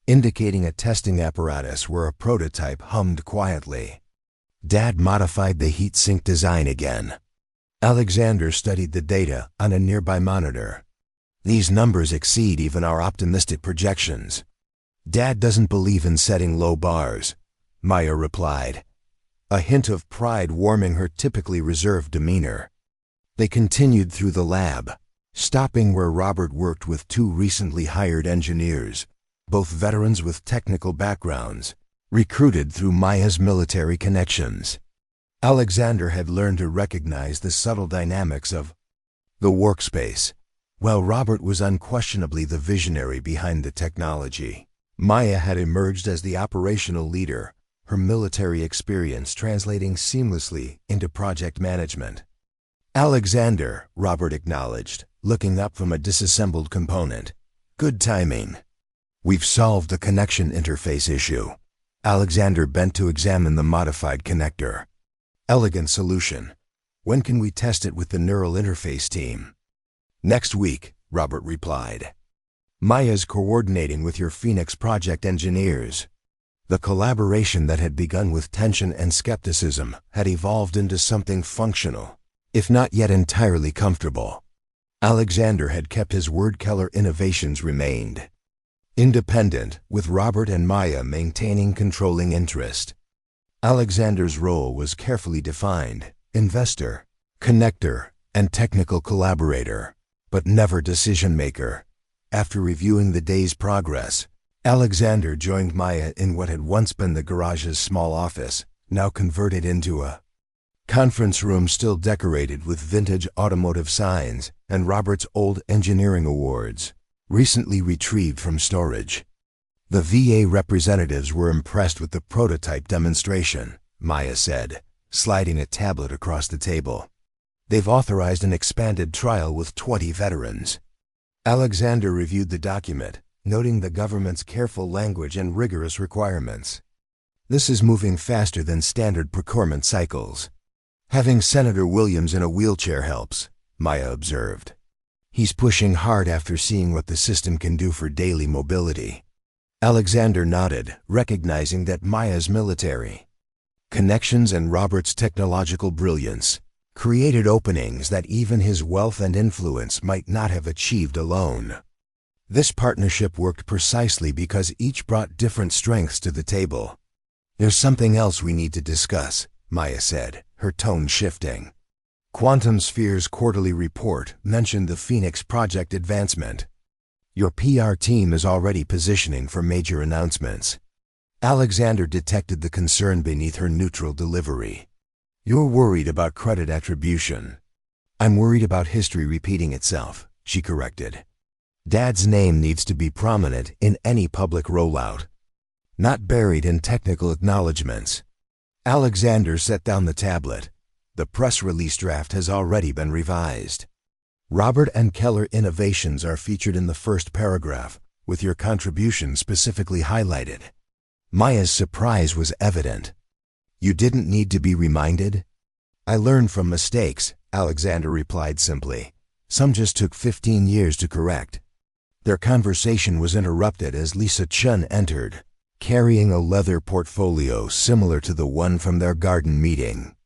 indicating a testing apparatus where a prototype hummed quietly. Dad modified the heat sink design again. Alexander studied the data on a nearby monitor. These numbers exceed even our optimistic projections. Dad doesn't believe in setting low bars, Maya replied, a hint of pride warming her typically reserved demeanor. They continued through the lab, stopping where Robert worked with 2 recently hired engineers, both veterans with technical backgrounds, recruited through Maya's military connections. Alexander had learned to recognize the subtle dynamics of the workspace. While Robert was unquestionably the visionary behind the technology, Maya had emerged as the operational leader, her military experience translating seamlessly into project management. Alexander, Robert acknowledged, looking up from a disassembled component. Good timing. We've solved the connection interface issue. Alexander bent to examine the modified connector. Elegant solution. When can we test it with the neural interface team? Next week, Robert replied. Maya's coordinating with your Phoenix project engineers. The collaboration that had begun with tension and skepticism had evolved into something functional, if not yet entirely comfortable. Alexander had kept his word. Keller Innovations remained independent, with Robert and Maya maintaining controlling interest. Alexander's role was carefully defined: investor, connector, and technical collaborator, but never decision-maker. After reviewing the day's progress, Alexander joined Maya in what had once been the garage's small office, now converted into a conference room still decorated with vintage automotive signs and Robert's old engineering awards, recently retrieved from storage. The VA representatives were impressed with the prototype demonstration, Maya said, sliding a tablet across the table. They've authorized an expanded trial with 20 veterans. Alexander reviewed the document, noting the government's careful language and rigorous requirements. This is moving faster than standard procurement cycles. Having Senator Williams in a wheelchair helps, Maya observed. He's pushing hard after seeing what the system can do for daily mobility. Alexander nodded, recognizing that Maya's military connections and Robert's technological brilliance created openings that even his wealth and influence might not have achieved alone. This partnership worked precisely because each brought different strengths to the table. There's something else we need to discuss, Maya said, her tone shifting. Quantum Sphere's quarterly report mentioned the Phoenix project advancement. Your PR team is already positioning for major announcements. Alexander detected the concern beneath her neutral delivery. You're worried about credit attribution. I'm worried about history repeating itself, she corrected. Dad's name needs to be prominent in any public rollout, not buried in technical acknowledgments. Alexander set down the tablet. The press release draft has already been revised. Robert and Keller Innovations are featured in the first paragraph, with your contribution specifically highlighted. Maya's surprise was evident. You didn't need to be reminded? I learn from mistakes, Alexander replied simply. Some just took 15 years to correct. Their conversation was interrupted as Lisa Chun entered, carrying a leather portfolio similar to the one from their garden meeting.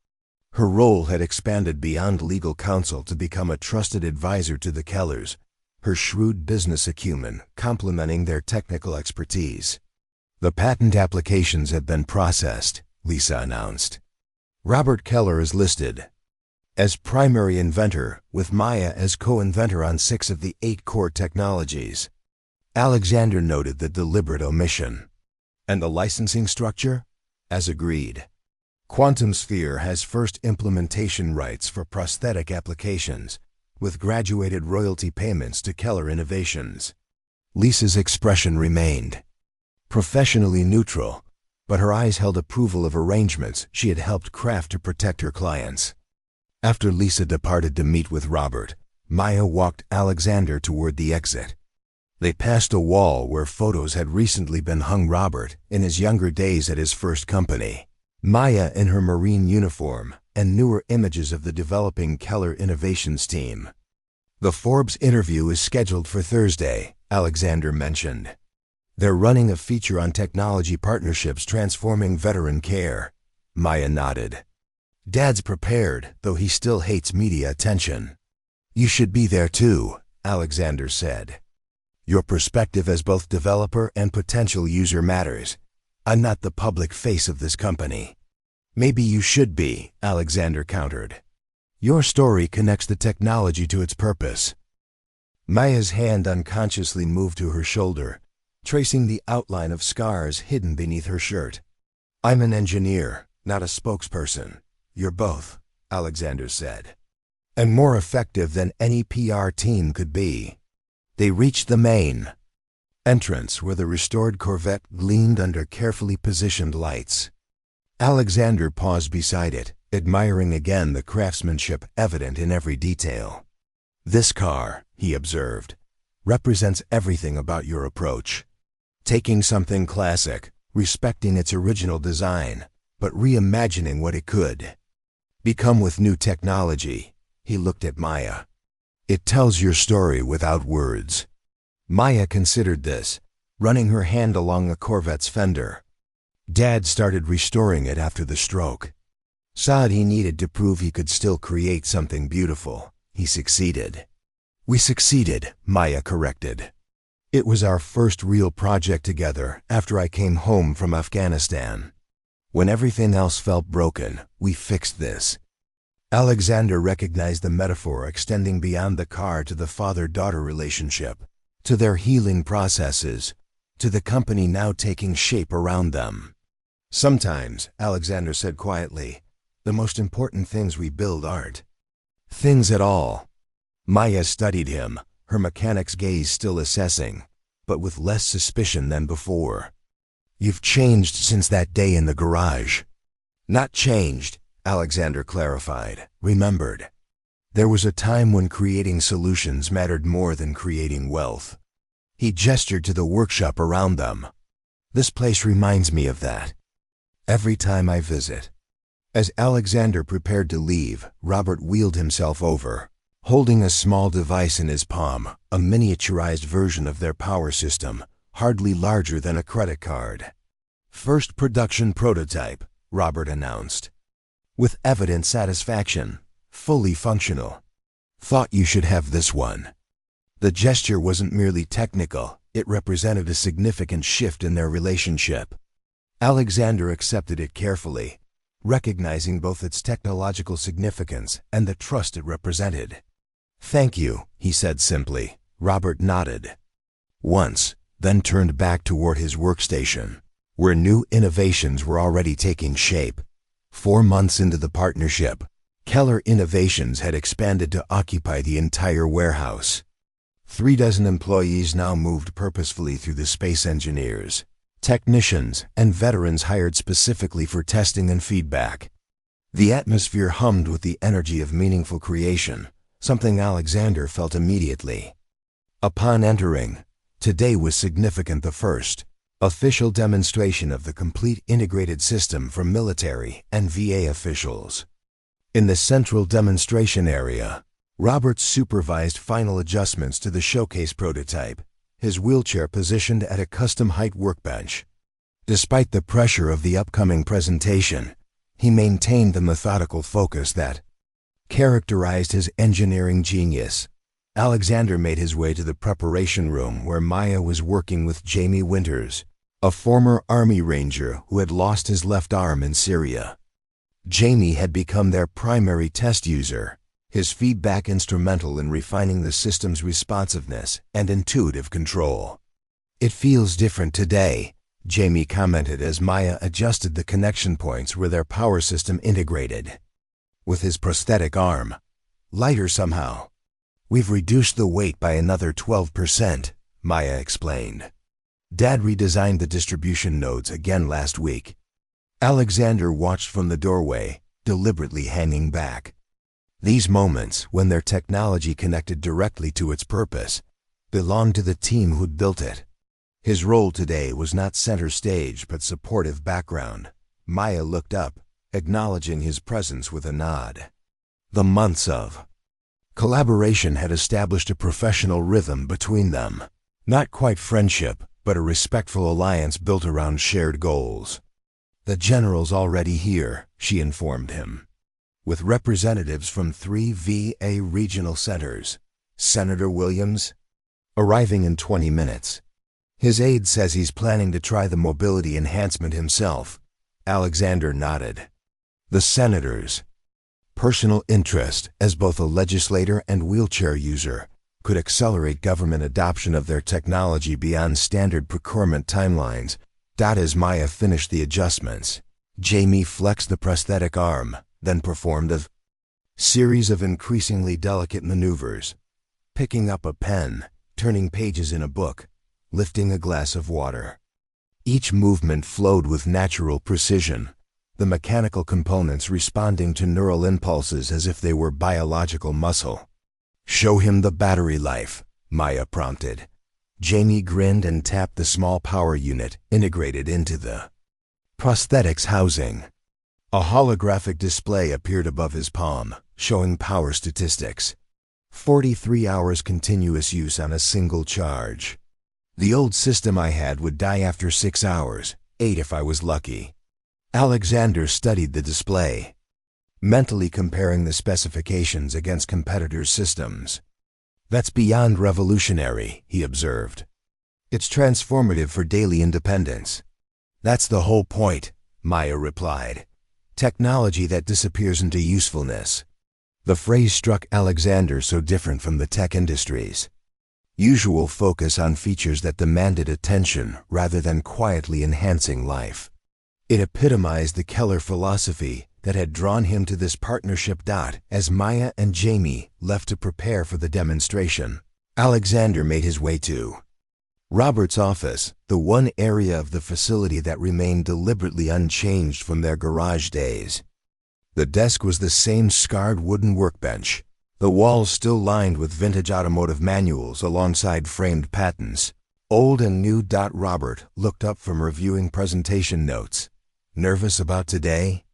Her role had expanded beyond legal counsel to become a trusted advisor to the Kellers, her shrewd business acumen complementing their technical expertise. The patent applications had been processed, Lisa announced. Robert Keller is listed as primary inventor, with Maya as co-inventor on 6 of the 8 core technologies. Alexander noted the deliberate omission. And the licensing structure? As agreed. Quantum Sphere has first implementation rights for prosthetic applications, with graduated royalty payments to Keller Innovations. Lisa's expression remained professionally neutral, but her eyes held approval of arrangements she had helped craft to protect her clients. After Lisa departed to meet with Robert, Maya walked Alexander toward the exit. They passed a wall where photos had recently been hung. Robert, in his younger days at his first company, Maya in her Marine uniform, and newer images of the developing Keller Innovations team. The Forbes interview is scheduled for Thursday, Alexander mentioned. They're running a feature on technology partnerships transforming veteran care. Maya nodded. Dad's prepared, though he still hates media attention. You should be there too, Alexander said. Your perspective as both developer and potential user matters. I'm not the public face of this company. Maybe you should be, Alexander countered. Your story connects the technology to its purpose. Maya's hand unconsciously moved to her shoulder, tracing the outline of scars hidden beneath her shirt. I'm an engineer, not a spokesperson. You're both, Alexander said. And more effective than any PR team could be. They reached the main entrance where the restored Corvette gleamed under carefully positioned lights. Alexander paused beside it, admiring again the craftsmanship evident in every detail. This car, he observed, represents everything about your approach. Taking something classic, respecting its original design, but reimagining what it could become with new technology. He looked at Maya. It tells your story without words. Maya considered this, running her hand along a Corvette's fender. Dad started restoring it after the stroke. Said he needed to prove he could still create something beautiful. He succeeded. We succeeded, Maya corrected. It was our first real project together after I came home from Afghanistan. When everything else felt broken, we fixed this. Alexander recognized the metaphor extending beyond the car to the father-daughter relationship, to their healing processes, to the company now taking shape around them. Sometimes, Alexander said quietly, the most important things we build aren't things at all. Maya studied him, her mechanic's gaze still assessing, but with less suspicion than before. You've changed since that day in the garage. Not changed, Alexander clarified, remembered. There was a time when creating solutions mattered more than creating wealth. He gestured to the workshop around them. This place reminds me of that. Every time I visit. As Alexander prepared to leave, Robert wheeled himself over, holding a small device in his palm, a miniaturized version of their power system, hardly larger than a credit card. First production prototype, Robert announced. With evident satisfaction, fully functional. Thought you should have this one. The gesture wasn't merely technical, it represented a significant shift in their relationship. Alexander accepted it carefully, recognizing both its technological significance and the trust it represented. Thank you, he said simply. Robert nodded. Once, then turned back toward his workstation, where new innovations were already taking shape. 4 months into the partnership, Keller Innovations had expanded to occupy the entire warehouse. 36 employees now moved purposefully through the space engineers, technicians, and veterans hired specifically for testing and feedback. The atmosphere hummed with the energy of meaningful creation, something Alexander felt immediately. Upon entering, today was significant, the first official demonstration of the complete integrated system for military and VA officials. In the central demonstration area, Robert supervised final adjustments to the showcase prototype, his wheelchair positioned at a custom height workbench. Despite the pressure of the upcoming presentation, he maintained the methodical focus that characterized his engineering genius. Alexander made his way to the preparation room where Maya was working with Jamie Winters, a former Army Ranger who had lost his left arm in Syria. Jamie had become their primary test user, his feedback instrumental in refining the system's responsiveness and intuitive control. It feels different today, Jamie commented as Maya adjusted the connection points where their power system integrated. With his prosthetic arm, lighter somehow. We've reduced the weight by another 12%, Maya explained. Dad redesigned the distribution nodes again last week. Alexander watched from the doorway, deliberately hanging back. These moments, when their technology connected directly to its purpose, belonged to the team who'd built it. His role today was not center stage but supportive background. Maya looked up, acknowledging his presence with a nod. The months of collaboration had established a professional rhythm between them. Not quite friendship, but a respectful alliance built around shared goals. The general's already here, she informed him, with representatives from 3 VA regional centers. Senator Williams, arriving in 20 minutes. His aide says he's planning to try the mobility enhancement himself. Alexander nodded. The senator's personal interest as both a legislator and wheelchair user could accelerate government adoption of their technology beyond standard procurement timelines. As Maya finished the adjustments, Jamie flexed the prosthetic arm, then performed a series of increasingly delicate maneuvers, picking up a pen, turning pages in a book, lifting a glass of water. Each movement flowed with natural precision, the mechanical components responding to neural impulses as if they were biological muscle. Show him the battery life, Maya prompted. Jamie grinned and tapped the small power unit integrated into the prosthetics housing. A holographic display appeared above his palm, showing power statistics. 43 hours continuous use on a single charge. The old system I had would die after 6 hours, 8 if I was lucky. Alexander studied the display, mentally comparing the specifications against competitors' systems. That's beyond revolutionary, he observed. It's transformative for daily independence. That's the whole point, Maya replied. Technology that disappears into usefulness. The phrase struck Alexander so different from the tech industry's usual focus on features that demanded attention rather than quietly enhancing life. It epitomized the Keller philosophy that had drawn him to this partnership. As Maya and Jamie left to prepare for the demonstration, Alexander made his way to Robert's office, the one area of the facility that remained deliberately unchanged from their garage days. The desk was the same scarred wooden workbench, the walls still lined with vintage automotive manuals alongside framed patents. Old and new. Robert looked up from reviewing presentation notes. Nervous about today?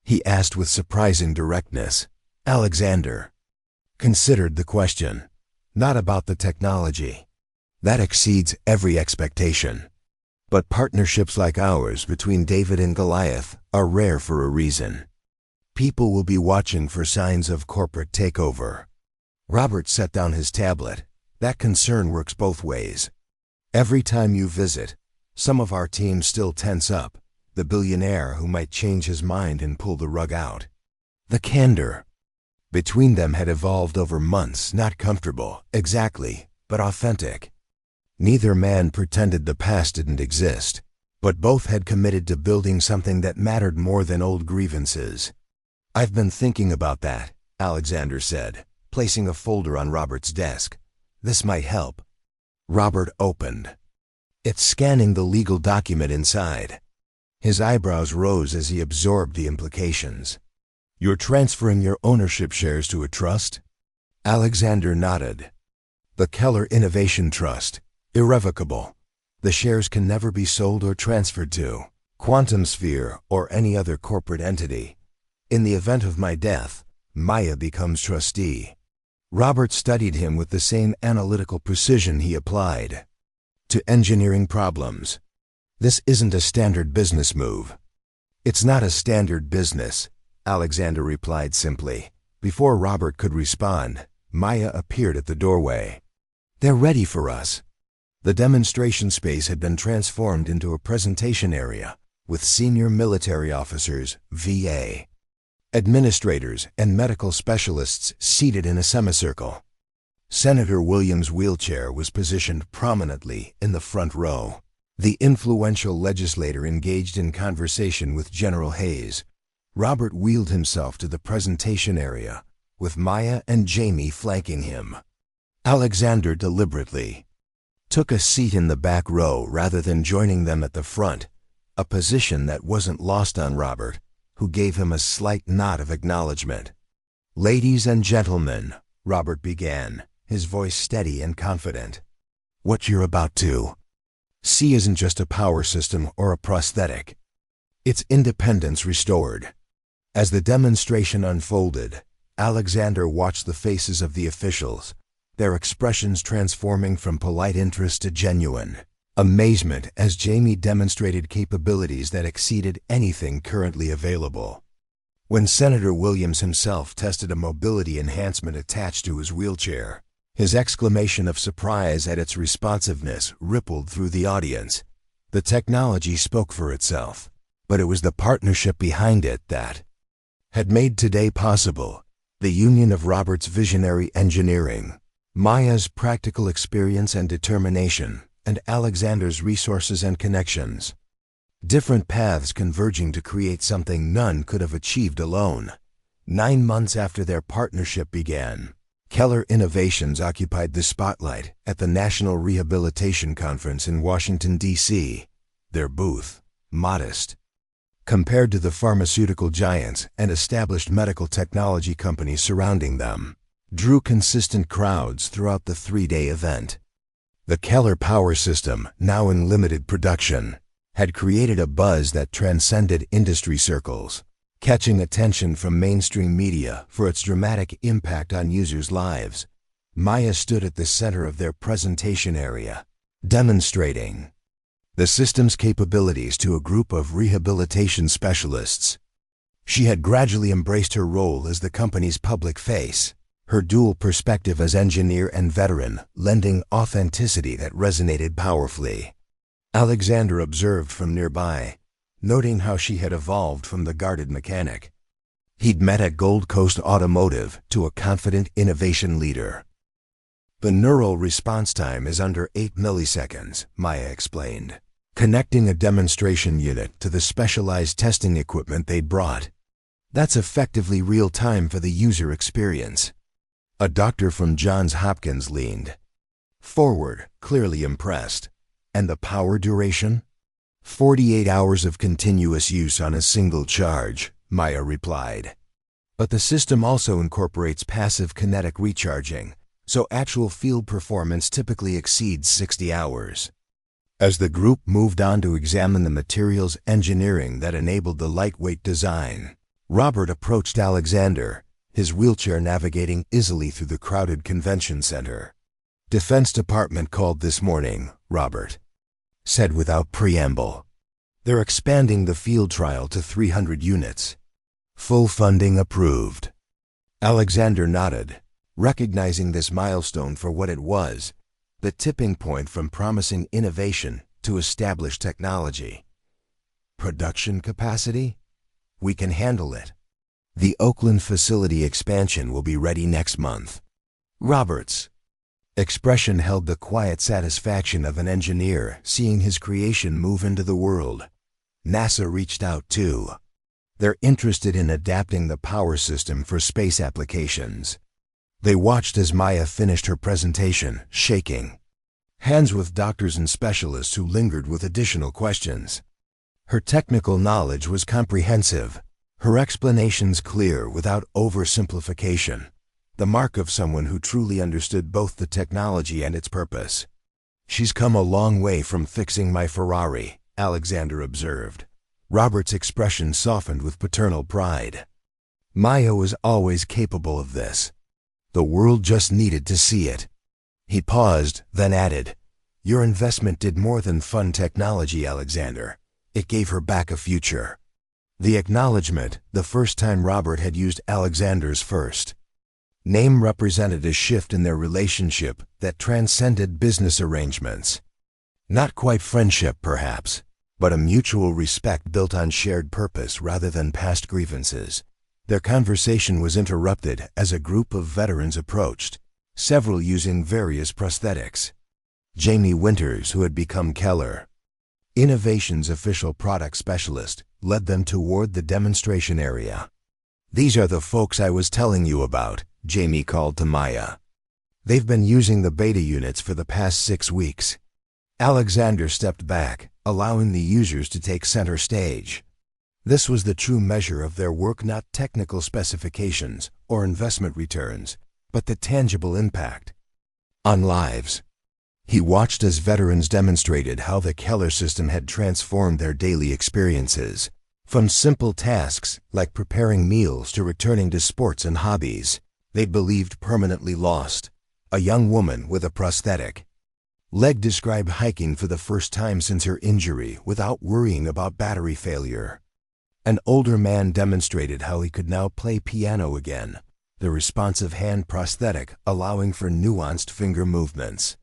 He asked with surprising directness. Alexander considered the question. Not about the technology. That exceeds every expectation. But partnerships like ours between David and Goliath are rare for a reason. People will be watching for signs of corporate takeover. Robert set down his tablet. That concern works both ways. Every time you visit, some of our team still tense up. The billionaire who might change his mind and pull the rug out. The candor between them had evolved over months, not comfortable, exactly, but authentic. Neither man pretended the past didn't exist, but both had committed to building something that mattered more than old grievances. I've been thinking about that, Alexander said, placing a folder on Robert's desk. This might help. Robert opened. It's scanning the legal document inside. His eyebrows rose as he absorbed the implications. You're transferring your ownership shares to a trust? Alexander nodded. The Keller Innovation Trust. Irrevocable. The shares can never be sold or transferred to Quantum Sphere or any other corporate entity. In the event of my death, Maya becomes trustee. Robert studied him with the same analytical precision he applied to engineering problems. This isn't a standard business move. It's not a standard business, Alexander replied simply. Before Robert could respond, Maya appeared at the doorway. They're ready for us. The demonstration space had been transformed into a presentation area with senior military officers, VA, administrators, and medical specialists seated in a semicircle. Senator Williams' wheelchair was positioned prominently in the front row. The influential legislator engaged in conversation with General Hayes. Robert wheeled himself to the presentation area, with Maya and Jamie flanking him. Alexander deliberately took a seat in the back row rather than joining them at the front, a position that wasn't lost on Robert, who gave him a slight nod of acknowledgement. Ladies and gentlemen, Robert began, his voice steady and confident. What you're about to see isn't just a power system or a prosthetic. It's independence restored. As the demonstration unfolded, Alexander watched the faces of the officials, their expressions transforming from polite interest to genuine amazement as Jamie demonstrated capabilities that exceeded anything currently available. When Senator Williams himself tested a mobility enhancement attached to his wheelchair, his exclamation of surprise at its responsiveness rippled through the audience. The technology spoke for itself, but it was the partnership behind it that had made today possible. The union of Robert's visionary engineering, Maya's practical experience and determination, and Alexander's resources and connections. Different paths converging to create something none could have achieved alone. 9 months after their partnership began, Keller Innovations occupied the spotlight at the National Rehabilitation Conference in Washington, D.C. Their booth, modest compared to the pharmaceutical giants and established medical technology companies surrounding them, drew consistent crowds throughout the 3-day event. The Keller power system, now in limited production, had created a buzz that transcended industry circles, catching attention from mainstream media for its dramatic impact on users' lives. Maya stood at the center of their presentation area, demonstrating the system's capabilities to a group of rehabilitation specialists. She had gradually embraced her role as the company's public face, her dual perspective as engineer and veteran lending authenticity that resonated powerfully. Alexander observed from nearby, noting how she had evolved from the guarded mechanic he'd met at Gold Coast Automotive to a confident innovation leader. The neural response time is under 8 milliseconds, Maya explained, connecting a demonstration unit to the specialized testing equipment they'd brought. That's effectively real time for the user experience. A doctor from Johns Hopkins leaned forward, clearly impressed. And the power duration? 48 hours of continuous use on a single charge, Maya replied. But the system also incorporates passive kinetic recharging, so actual field performance typically exceeds 60 hours. As the group moved on to examine the materials engineering that enabled the lightweight design, Robert approached Alexander, his wheelchair navigating easily through the crowded convention center. Defense Department called this morning, Robert said without preamble. They're expanding the field trial to 300 units. Full funding approved. Alexander nodded, recognizing this milestone for what it was, the tipping point from promising innovation to established technology. Production capacity? We can handle it. The Oakland facility expansion will be ready next month. Robert's expression held the quiet satisfaction of an engineer seeing his creation move into the world. NASA reached out too. They're interested in adapting the power system for space applications. They watched as Maya finished her presentation, shaking hands with doctors and specialists who lingered with additional questions. Her technical knowledge was comprehensive, her explanations clear without oversimplification. The mark of someone who truly understood both the technology and its purpose. She's come a long way from fixing my Ferrari, Alexander observed. Robert's expression softened with paternal pride. Maya was always capable of this. The world just needed to see it. He paused, then added, "Your investment did more than fund technology, Alexander. It gave her back a future." The acknowledgement, the first time Robert had used Alexander's first name, represented a shift in their relationship that transcended business arrangements. Not quite friendship, perhaps, but a mutual respect built on shared purpose rather than past grievances. Their conversation was interrupted as a group of veterans approached, several using various prosthetics. Jamie Winters, who had become Keller Innovation's official product specialist, led them toward the demonstration area. "These are the folks I was telling you about," Jamie called to Maya. "They've been using the beta units for the past 6 weeks." Alexander stepped back, allowing the users to take center stage. This was the true measure of their work, not technical specifications or investment returns, but the tangible impact on lives. He watched as veterans demonstrated how the Keller system had transformed their daily experiences, from simple tasks like preparing meals to returning to sports and hobbies they believed permanently lost. A young woman with a prosthetic leg described hiking for the first time since her injury without worrying about battery failure. An older man demonstrated how he could now play piano again, the responsive hand prosthetic allowing for nuanced finger movements.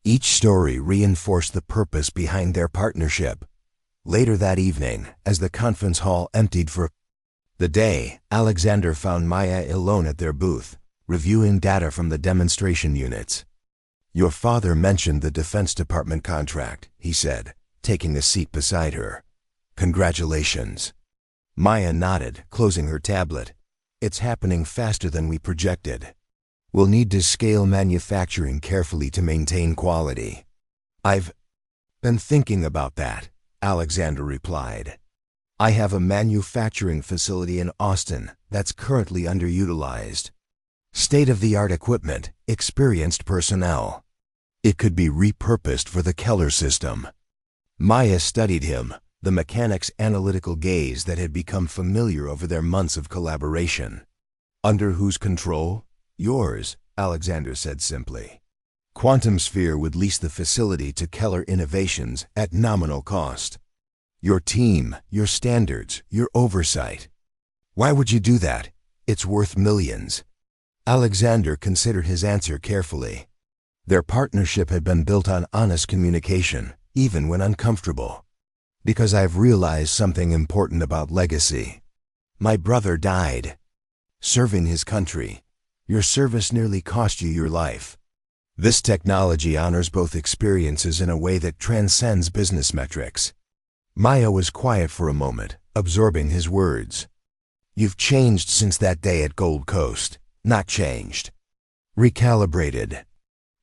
Each story reinforced the purpose behind their partnership. Later that evening, as the conference hall emptied for the day, Alexander found Maya alone at their booth, reviewing data from the demonstration units. "Your father mentioned the Defense Department contract," he said, taking a seat beside her. "Congratulations." Maya nodded, closing her tablet. "It's happening faster than we projected. We'll need to scale manufacturing carefully to maintain quality." "I've been thinking about that," Alexander replied. "I have a manufacturing facility in Austin that's currently underutilized. State-of-the-art equipment, experienced personnel. It could be repurposed for the Keller system." Maya studied him, the mechanic's analytical gaze that had become familiar over their months of collaboration. "Under whose control?" "Yours," Alexander said simply. Quantum Sphere would lease the facility to Keller Innovations at nominal cost. Your team, your standards, your oversight. Why would you do that? It's worth millions. Alexander considered his answer carefully. Their partnership had been built on honest communication, even when uncomfortable. Because I've realized something important about legacy. My brother died. Serving his country. Your service nearly cost you your life. This technology honors both experiences in a way that transcends business metrics. Maya was quiet for a moment, absorbing his words. You've changed since that day at Gold Coast. Not changed. Recalibrated.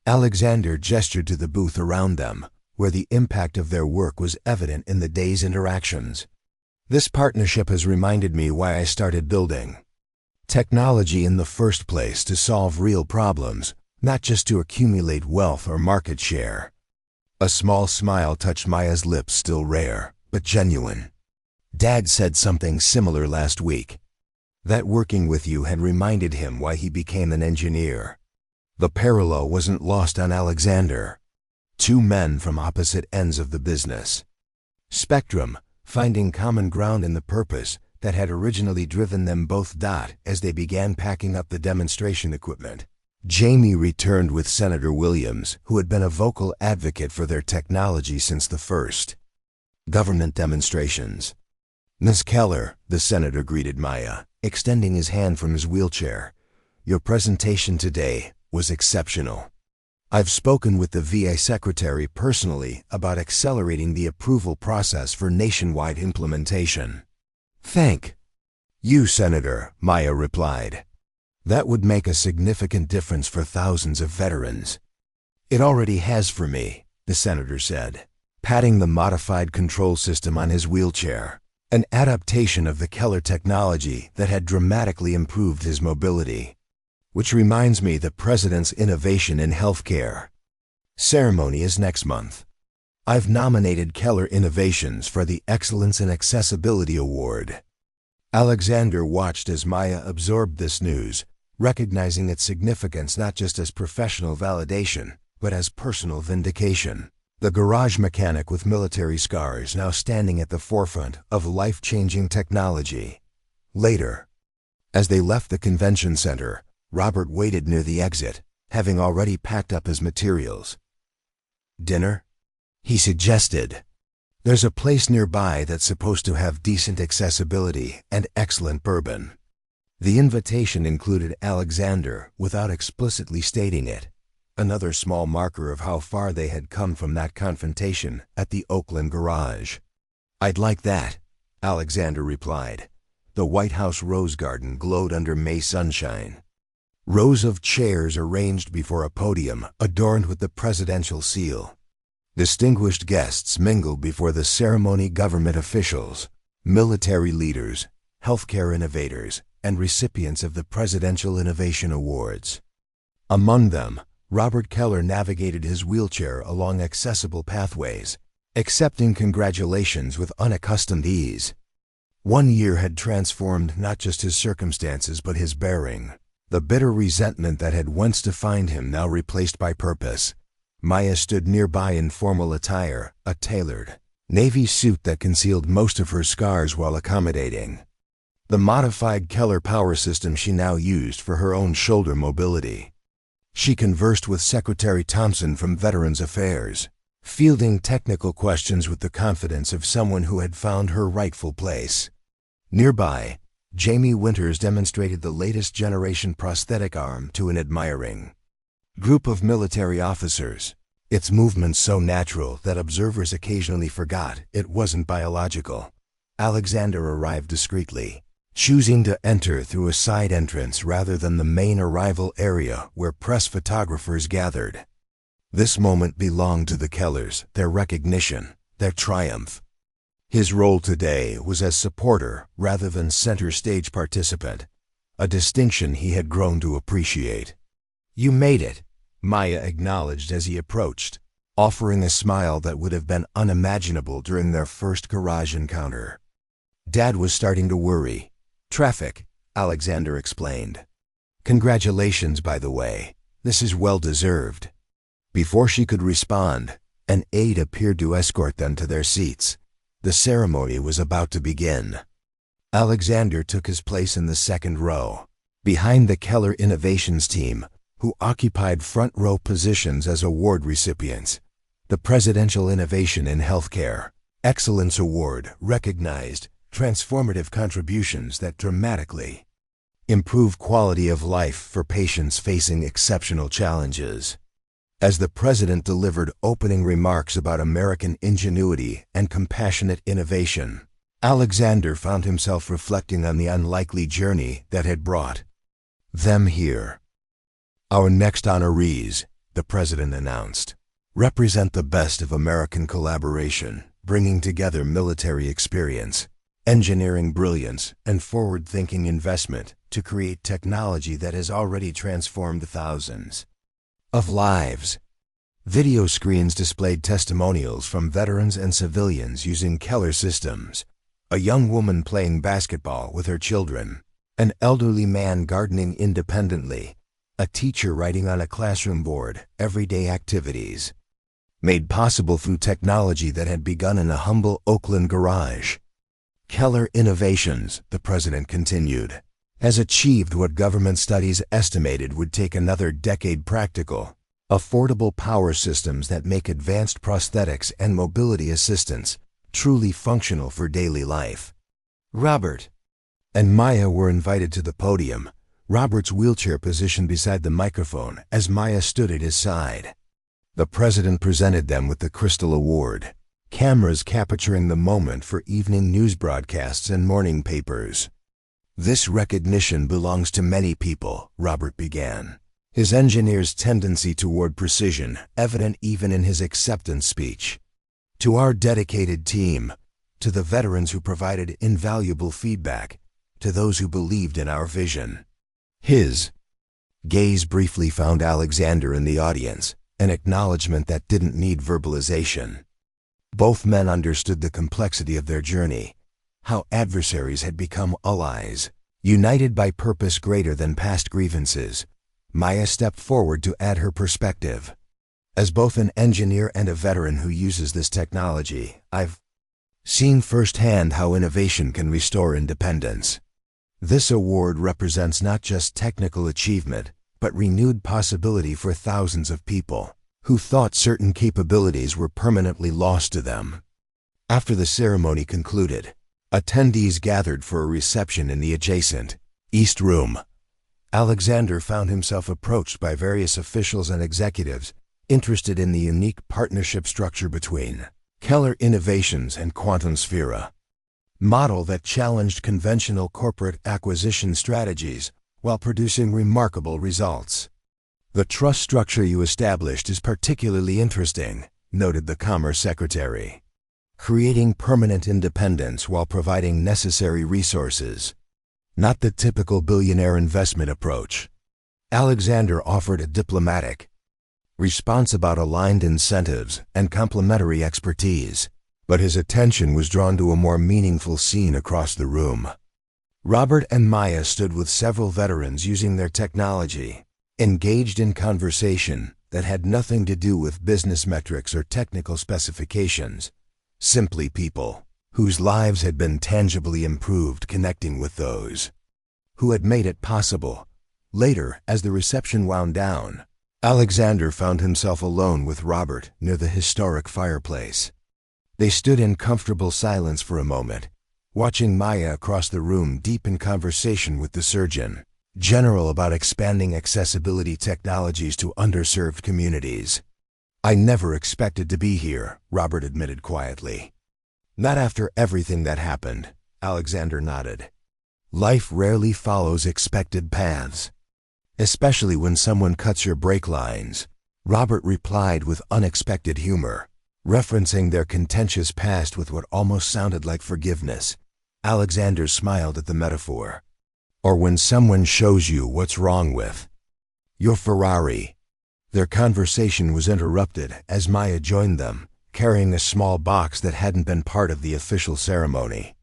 Alexander gestured to the booth around them, where the impact of their work was evident in the day's interactions. This partnership has reminded me why I started building technology in the first place, to solve real problems, not just to accumulate wealth or market share. A small smile touched Maya's lips, still rare, but genuine. Dad said something similar last week. That working with you had reminded him why he became an engineer. The parallel wasn't lost on Alexander. Two men from opposite ends of the business spectrum, finding common ground in the purpose that had originally driven them both. As they began packing up the demonstration equipment, Jamie returned with Senator Williams, who had been a vocal advocate for their technology since the first government demonstrations. Ms. Keller, the senator greeted Maya, extending his hand from his wheelchair. Your presentation today was exceptional. I've spoken with the VA secretary personally about accelerating the approval process for nationwide implementation. Thank you, Senator, Maya replied. That would make a significant difference for thousands of veterans. It already has for me, the senator said, patting the modified control system on his wheelchair, an adaptation of the Keller technology that had dramatically improved his mobility. Which reminds me, the President's Innovation in Healthcare ceremony is next month. I've nominated Keller Innovations for the Excellence in Accessibility Award. Alexander watched as Maya absorbed this news, recognizing its significance not just as professional validation, but as personal vindication. The garage mechanic with military scars now standing at the forefront of life-changing technology. Later, as they left the convention center, Robert waited near the exit, having already packed up his materials. Dinner? He suggested. There's a place nearby that's supposed to have decent accessibility and excellent bourbon. The invitation included Alexander without explicitly stating it, another small marker of how far they had come from that confrontation at the Oakland garage. I'd like that, Alexander replied. The White House rose garden glowed under May sunshine. Rows of chairs arranged before a podium adorned with the presidential seal. Distinguished guests mingled before the ceremony, government officials, military leaders, healthcare innovators, and recipients of the Presidential Innovation Awards. Among them, Robert Keller navigated his wheelchair along accessible pathways, accepting congratulations with unaccustomed ease. 1 year had transformed not just his circumstances but his bearing. The bitter resentment that had once defined him now replaced by purpose. Maya stood nearby in formal attire, a tailored navy suit that concealed most of her scars while accommodating the modified Keller power system she now used for her own shoulder mobility. She conversed with Secretary Thompson from Veterans Affairs, fielding technical questions with the confidence of someone who had found her rightful place. Nearby, Jamie Winters demonstrated the latest generation prosthetic arm to an admiring group of military officers, its movements so natural that observers occasionally forgot it wasn't biological. Alexander arrived discreetly, choosing to enter through a side entrance rather than the main arrival area where press photographers gathered. This moment belonged to the Kellers, their recognition, their triumph. His role today was as supporter rather than center stage participant, a distinction he had grown to appreciate. You made it, Maya acknowledged as he approached, offering a smile that would have been unimaginable during their first garage encounter. Dad was starting to worry. Traffic, Alexander explained. Congratulations, by the way. This is well deserved." Before she could respond, an aide appeared to escort them to their seats. The ceremony was about to begin. Alexander took his place in the second row, behind the Keller Innovations team, who occupied front-row positions as award recipients. The Presidential Innovation in Healthcare Excellence Award recognized transformative contributions that dramatically improve quality of life for patients facing exceptional challenges. As the president delivered opening remarks about American ingenuity and compassionate innovation, Alexander found himself reflecting on the unlikely journey that had brought them here. "Our next honorees," the president announced, "represent the best of American collaboration, bringing together military experience, engineering brilliance, and forward-thinking investment to create technology that has already transformed thousands of lives." Video screens displayed testimonials from veterans and civilians using Keller systems. A young woman playing basketball with her children, an elderly man gardening independently, a teacher writing on a classroom board, everyday activities made possible through technology that had begun in a humble Oakland garage. Keller Innovations, the president continued, has achieved what government studies estimated would take another decade: practical, affordable power systems that make advanced prosthetics and mobility assistance truly functional for daily life. Robert and Maya were invited to the podium, Robert's wheelchair positioned beside the microphone as Maya stood at his side. The president presented them with the Crystal Award, cameras capturing the moment for evening news broadcasts and morning papers. "This recognition belongs to many people," Robert began, his engineer's tendency toward precision evident even in his acceptance speech. "To our dedicated team, to the veterans who provided invaluable feedback, to those who believed in our vision." His gaze briefly found Alexander in the audience, an acknowledgement that didn't need verbalization. Both men understood the complexity of their journey, how adversaries had become allies, united by purpose greater than past grievances. Maya stepped forward to add her perspective. "As both an engineer and a veteran who uses this technology, I've seen firsthand how innovation can restore independence. This award represents not just technical achievement, but renewed possibility for thousands of people who thought certain capabilities were permanently lost to them." After the ceremony concluded, attendees gathered for a reception in the adjacent East Room. Alexander found himself approached by various officials and executives interested in the unique partnership structure between Keller Innovations and Quantum Sphera, model that challenged conventional corporate acquisition strategies while producing remarkable results. "The trust structure you established is particularly interesting," noted the Commerce Secretary, "creating permanent independence while providing necessary resources. Not the typical billionaire investment approach." Alexander offered a diplomatic response about aligned incentives and complementary expertise, but his attention was drawn to a more meaningful scene across the room. Robert and Maya stood with several veterans using their technology, engaged in conversation that had nothing to do with business metrics or technical specifications, simply people whose lives had been tangibly improved connecting with those who had made it possible. Later, as the reception wound down, Alexander found himself alone with Robert near the historic fireplace. They stood in comfortable silence for a moment, watching Maya across the room deep in conversation with the Surgeon General about expanding accessibility technologies to underserved communities. "I never expected to be here," Robert admitted quietly. "Not after everything that happened," Alexander nodded. "Life rarely follows expected paths, especially when someone cuts your brake lines," Robert replied with unexpected humor, referencing their contentious past with what almost sounded like forgiveness. Alexander smiled at the metaphor. "Or when someone shows you what's wrong with your Ferrari." Their conversation was interrupted as Maya joined them, carrying a small box that hadn't been part of the official ceremony.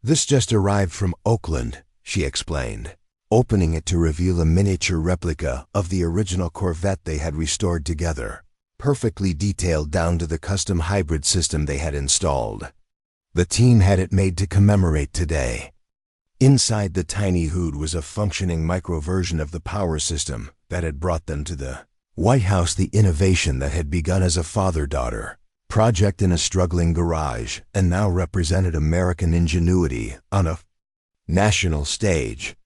"This just arrived from Oakland," she explained. opening it to reveal a miniature replica of the original Corvette they had restored together, perfectly detailed down to the custom hybrid system they had installed. The team had it made to commemorate today. Inside the tiny hood was a functioning micro-version of the power system that had brought them to the White House, the innovation that had begun as a father-daughter project in a struggling garage and now represented American ingenuity on a national stage.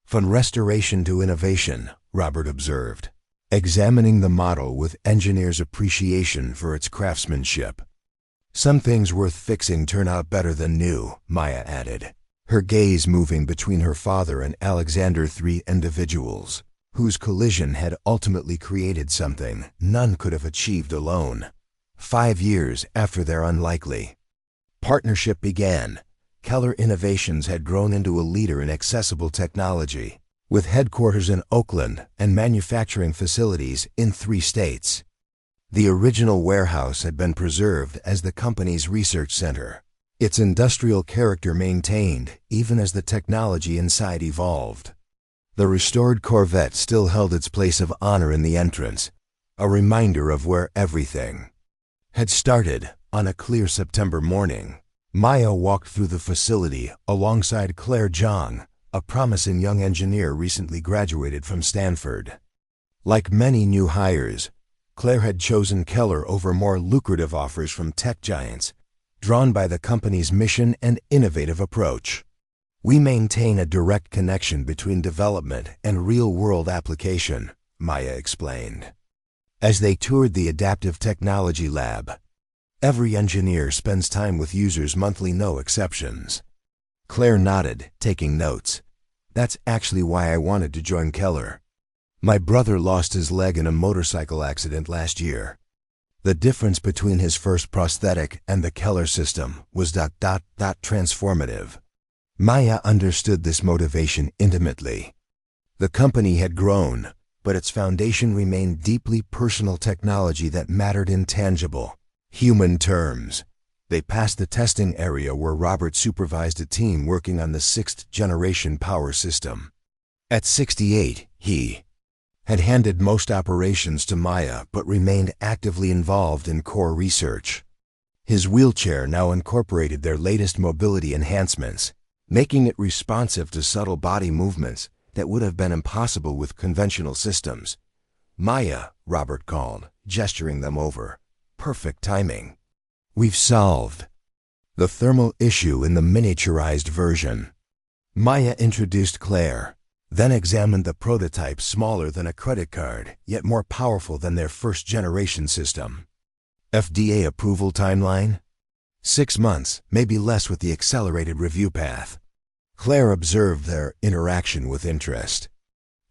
From restoration to innovation, Robert observed, examining the model with engineer's appreciation for its craftsmanship. Some things worth fixing turn out better than new, Maya added, her gaze moving between her father and Alexander, three individuals whose collision had ultimately created something none could have achieved alone. 5 years after their unlikely partnership began, Keller Innovations had grown into a leader in accessible technology, with headquarters in Oakland and manufacturing facilities in 3 states. The original warehouse had been preserved as the company's research center, its industrial character maintained even as the technology inside evolved. The restored Corvette still held its place of honor in the entrance, a reminder of where everything had started. On a clear September morning, Maya walked through the facility alongside Claire Zhang, a promising young engineer recently graduated from Stanford. Like many new hires, Claire had chosen Keller over more lucrative offers from tech giants, drawn by the company's mission and innovative approach. "We maintain a direct connection between development and real-world application," Maya explained. As they toured the Adaptive Technology Lab, every engineer spends time with users monthly, no exceptions. Claire nodded, taking notes. "That's actually why I wanted to join Keller. My brother lost his leg in a motorcycle accident last year. The difference between his first prosthetic and the Keller system was transformative." Maya understood this motivation intimately. The company had grown, but its foundation remained deeply personal technology that mattered in tangible, human terms. They passed the testing area where Robert supervised a team working on the 6th-generation power system. At 68, he had handed most operations to Maya but remained actively involved in core research. His wheelchair now incorporated their latest mobility enhancements, making it responsive to subtle body movements that would have been impossible with conventional systems. "Maya," Robert called, gesturing them over. "Perfect timing. We've solved the thermal issue in the miniaturized version." Maya introduced Claire, then examined the prototype, smaller than a credit card, yet more powerful than their first-generation system. "FDA approval timeline? 6 months, maybe less with the accelerated review path." Claire observed their interaction with interest.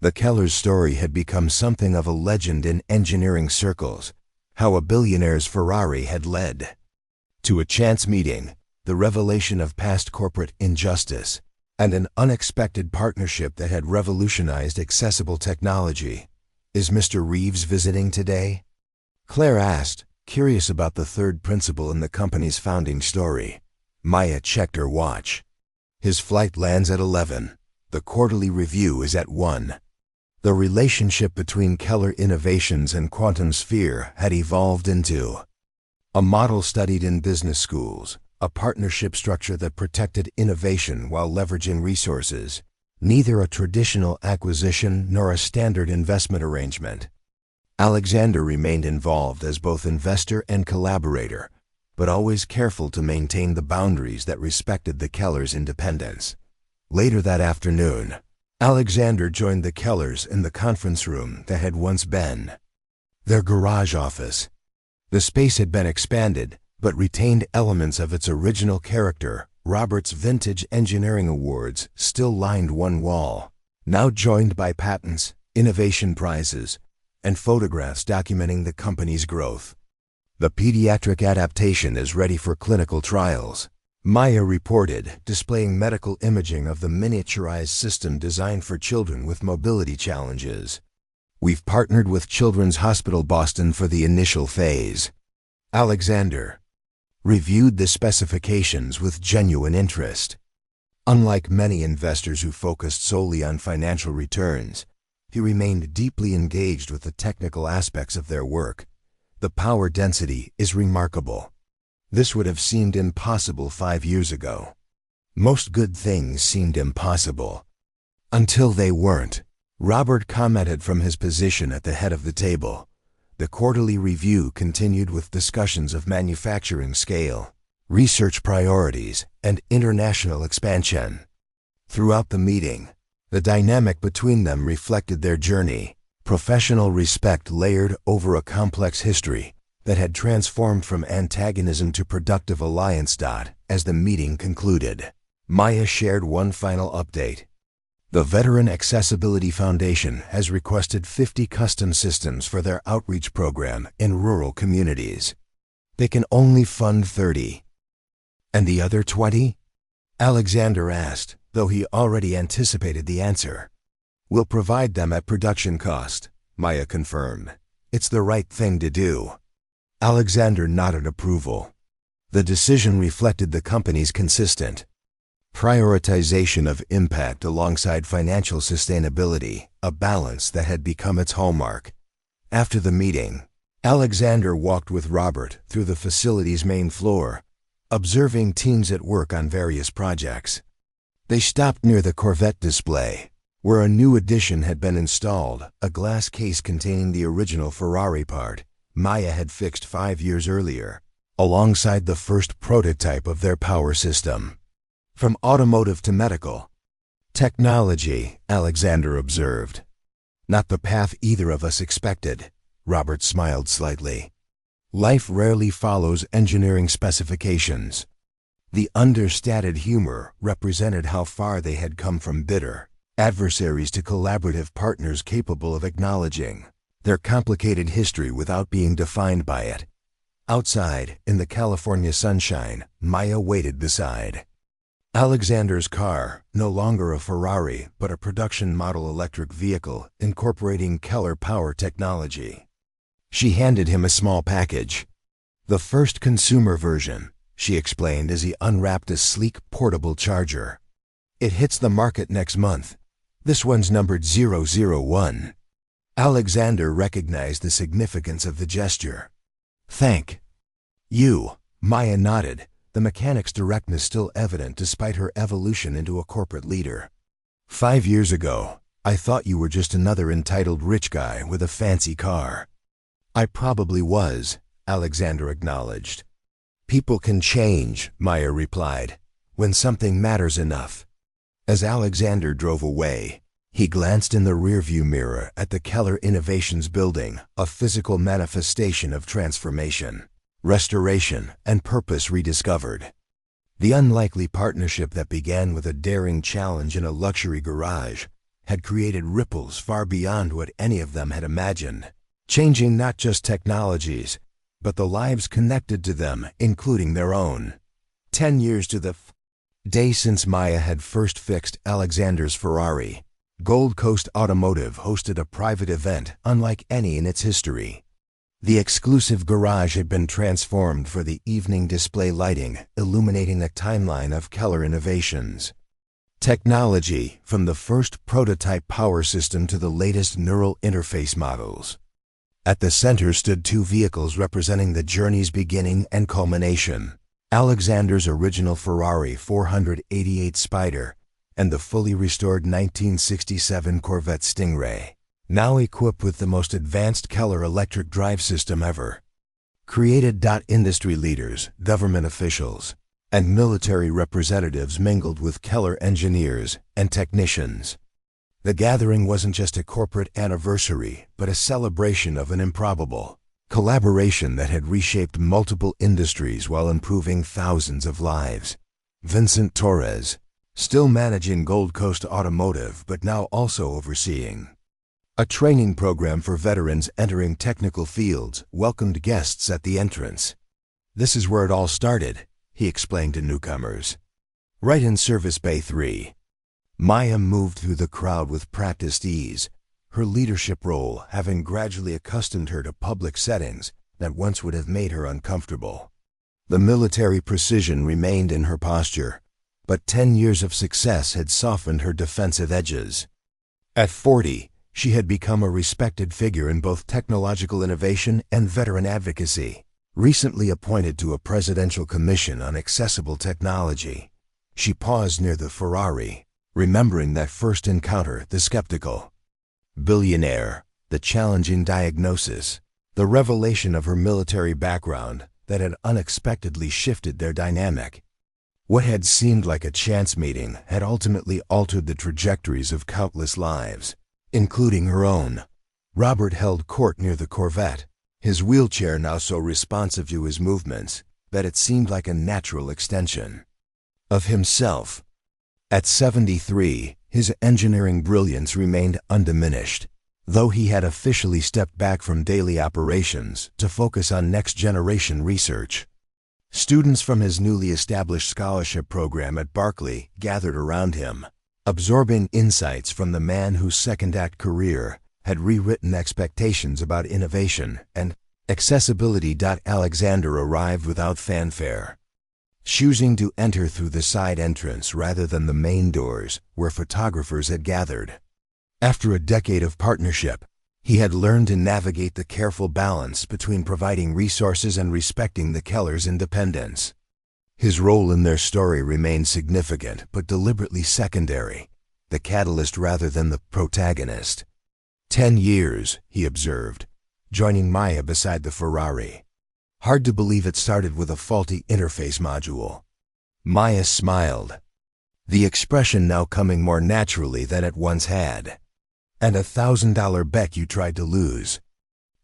The Keller's story had become something of a legend in engineering circles, how a billionaire's Ferrari had led to a chance meeting, the revelation of past corporate injustice, and an unexpected partnership that had revolutionized accessible technology. "Is Mr. Reeves visiting today?" Claire asked, curious about the third principle in the company's founding story. Maya checked her watch. "His flight lands at 11. The quarterly review is at 1. The relationship between Keller Innovations and Quantum Sphere had evolved into a model studied in business schools, a partnership structure that protected innovation while leveraging resources, neither a traditional acquisition nor a standard investment arrangement. Alexander remained involved as both investor and collaborator, but always careful to maintain the boundaries that respected the Kellers' independence. Later that afternoon, Alexander joined the Kellers in the conference room that had once been their garage office. The space had been expanded, but retained elements of its original character. Robert's vintage engineering awards still lined one wall, now joined by patents, innovation prizes, and photographs documenting the company's growth. "The pediatric adaptation is ready for clinical trials," Maya reported, displaying medical imaging of the miniaturized system designed for children with mobility challenges. "We've partnered with Children's Hospital Boston for the initial phase." Alexander reviewed the specifications with genuine interest. Unlike many investors who focused solely on financial returns, he remained deeply engaged with the technical aspects of their work. The power density is remarkable. This would have seemed impossible 5 years ago. Most good things seemed impossible. Until they weren't. Robert commented from his position at the head of the table. The quarterly review continued with discussions of manufacturing scale, research priorities, and international expansion. Throughout the meeting, the dynamic between them reflected their journey, professional respect layered over a complex history that had transformed from antagonism to productive alliance. As the meeting concluded, Maya shared one final update. The Veteran Accessibility Foundation has requested 50 custom systems for their outreach program in rural communities. They can only fund 30. And the other 20? Alexander asked, though he already anticipated the answer. We'll provide them at production cost, Maya confirmed. It's the right thing to do. Alexander nodded approval. The decision reflected the company's consistent prioritization of impact alongside financial sustainability, a balance that had become its hallmark. After the meeting, Alexander walked with Robert through the facility's main floor, observing teams at work on various projects. They stopped near the Corvette display, where a new addition had been installed, a glass case containing the original Ferrari part Maya had fixed 5 years earlier, alongside the first prototype of their power system. From automotive to medical technology, Alexander observed. Not the path either of us expected, Robert smiled slightly. Life rarely follows engineering specifications. The understated humor represented how far they had come from bitter adversaries to collaborative partners capable of acknowledging their complicated history without being defined by it. Outside, in the California sunshine, Maya waited beside Alexander's car, no longer a Ferrari, but a production model electric vehicle incorporating Keller power technology. She handed him a small package. The first consumer version, she explained as he unwrapped a sleek portable charger. It hits the market next month. This one's numbered 001. Alexander recognized the significance of the gesture. Thank you, Maya nodded, the mechanic's directness still evident despite her evolution into a corporate leader. 5 years ago, I thought you were just another entitled rich guy with a fancy car. I probably was, Alexander acknowledged. People can change, Maya replied, when something matters enough. As Alexander drove away, he glanced in the rearview mirror at the Keller Innovations building, a physical manifestation of transformation, restoration, and purpose rediscovered. The unlikely partnership that began with a daring challenge in a luxury garage had created ripples far beyond what any of them had imagined, changing not just technologies, but the lives connected to them, including their own. 10 years to the day since Maya had first fixed Alexander's Ferrari, Gold Coast Automotive hosted a private event unlike any in its history. The exclusive garage had been transformed for the evening display lighting, illuminating a timeline of Keller innovations. Technology, from the first prototype power system to the latest neural interface models. At the center stood 2 vehicles representing the journey's beginning and culmination: Alexander's original Ferrari 488 Spider and the fully restored 1967 Corvette Stingray, now equipped with the most advanced Keller electric drive system ever. Created. Industry leaders, government officials, and military representatives mingled with Keller engineers and technicians. The gathering wasn't just a corporate anniversary, but a celebration of an improbable collaboration that had reshaped multiple industries while improving thousands of lives. Vincent Torres, still managing Gold Coast Automotive but now also overseeing a training program for veterans entering technical fields, welcomed guests at the entrance. This is where it all started, he explained to newcomers. Right in Service Bay 3. Maya moved through the crowd with practiced ease, her leadership role having gradually accustomed her to public settings that once would have made her uncomfortable. The military precision remained in her posture, but 10 years of success had softened her defensive edges. At 40, she had become a respected figure in both technological innovation and veteran advocacy. Recently appointed to a presidential commission on accessible technology, she paused near the Ferrari, remembering that first encounter, the skeptical Billionaire, the challenging diagnosis, the revelation of her military background that had unexpectedly shifted their dynamic. What had seemed like a chance meeting had ultimately altered the trajectories of countless lives, including her own. Robert held court near the Corvette, his wheelchair now so responsive to his movements that it seemed like a natural extension of himself. At 73, his engineering brilliance remained undiminished, though he had officially stepped back from daily operations to focus on next-generation research. Students from his newly established scholarship program at Berkeley gathered around him, absorbing insights from the man whose second-act career had rewritten expectations about innovation and accessibility. Alexander arrived without fanfare, choosing to enter through the side entrance rather than the main doors where photographers had gathered. After a decade of partnership, he had learned to navigate the careful balance between providing resources and respecting the Kellers' independence. His role in their story remained significant but deliberately secondary, the catalyst rather than the protagonist. 10 years, he observed, joining Maya beside the Ferrari. Hard to believe it started with a faulty interface module. Maya smiled, the expression now coming more naturally than it once had. And $1,000 bet you tried to lose.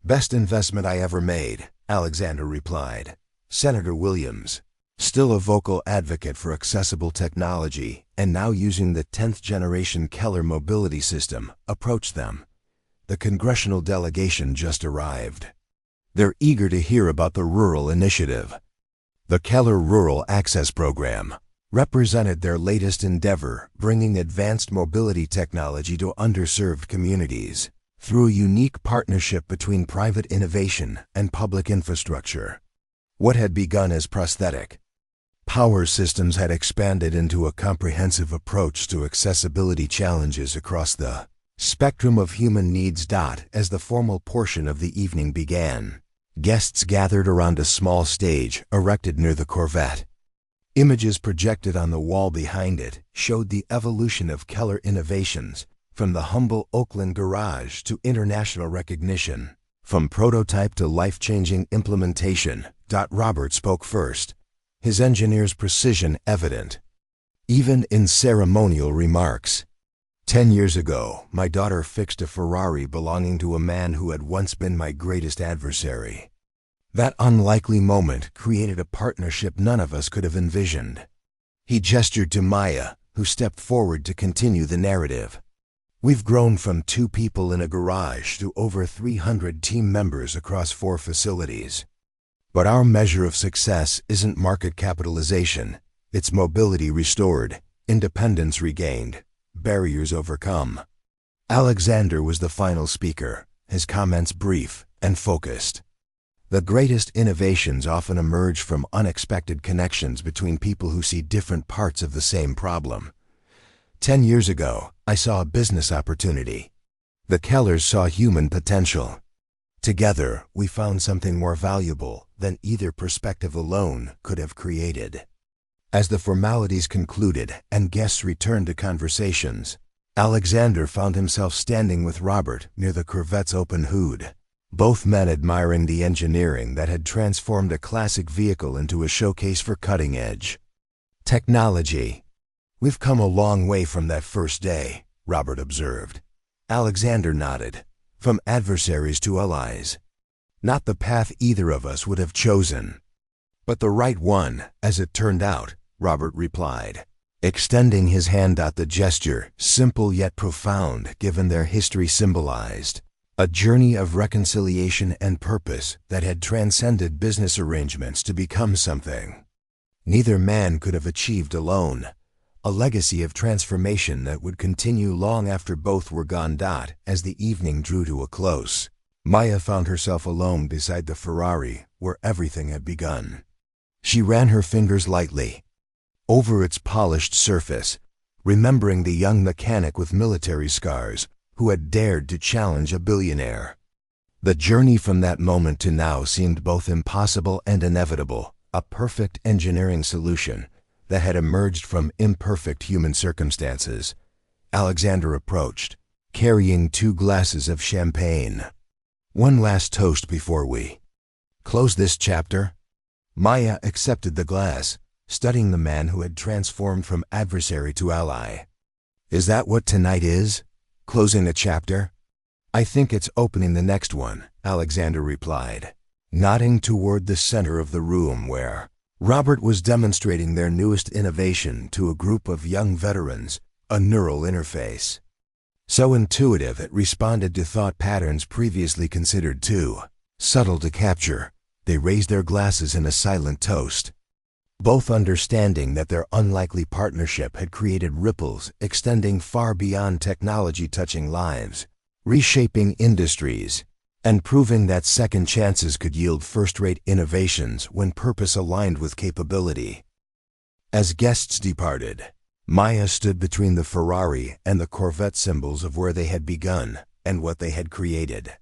Best investment I ever made, Alexander replied. Senator Williams, still a vocal advocate for accessible technology and now using the 10th-generation Keller mobility system, approached them. The congressional delegation just arrived. They're eager to hear about the rural initiative. The Keller Rural Access Program represented their latest endeavor, bringing advanced mobility technology to underserved communities through a unique partnership between private innovation and public infrastructure. What had begun as prosthetic power systems had expanded into a comprehensive approach to accessibility challenges across the spectrum of human needs. As the formal portion of the evening began, guests gathered around a small stage erected near the Corvette. Images projected on the wall behind it showed the evolution of Keller innovations, from the humble Oakland garage to international recognition, from prototype to life-changing implementation. Robert spoke first, his engineer's precision evident, even in ceremonial remarks. 10 years ago, my daughter fixed a Ferrari belonging to a man who had once been my greatest adversary. That unlikely moment created a partnership none of us could have envisioned. He gestured to Maya, who stepped forward to continue the narrative. We've grown from 2 people in a garage to over 300 team members across 4 facilities. But our measure of success isn't market capitalization, it's mobility restored, independence regained, barriers overcome. Alexander was the final speaker, his comments brief and focused. The greatest innovations often emerge from unexpected connections between people who see different parts of the same problem. 10 years ago, I saw a business opportunity. The Kellers saw human potential. Together, we found something more valuable than either perspective alone could have created. As the formalities concluded and guests returned to conversations, Alexander found himself standing with Robert near the Corvette's open hood, both men admiring the engineering that had transformed a classic vehicle into a showcase for cutting-edge technology. We've come a long way from that first day, Robert observed. Alexander nodded. From adversaries to allies. Not the path either of us would have chosen, but the right one, as it turned out, Robert replied, extending his hand. The gesture, simple yet profound given their history, symbolized a journey of reconciliation and purpose that had transcended business arrangements to become something neither man could have achieved alone, a legacy of transformation that would continue long after both were gone. As the evening drew to a close, Maya found herself alone beside the Ferrari where everything had begun. She ran her fingers lightly, over its polished surface, remembering the young mechanic with military scars who had dared to challenge a billionaire. The journey from that moment to now seemed both impossible and inevitable, a perfect engineering solution that had emerged from imperfect human circumstances. Alexander approached, carrying 2 glasses of champagne. "One last toast before we close this chapter." Maya accepted the glass, studying the man who had transformed from adversary to ally. "Is that what tonight is? Closing a chapter?" "I think it's opening the next one," Alexander replied, nodding toward the center of the room where Robert was demonstrating their newest innovation to a group of young veterans, a neural interface. So intuitive it responded to thought patterns previously considered too subtle to capture. They raised their glasses in a silent toast, both understanding that their unlikely partnership had created ripples extending far beyond technology, touching lives, reshaping industries, and proving that second chances could yield first-rate innovations when purpose aligned with capability. As guests departed, Maya stood between the Ferrari and the Corvette symbols of where they had begun and what they had created.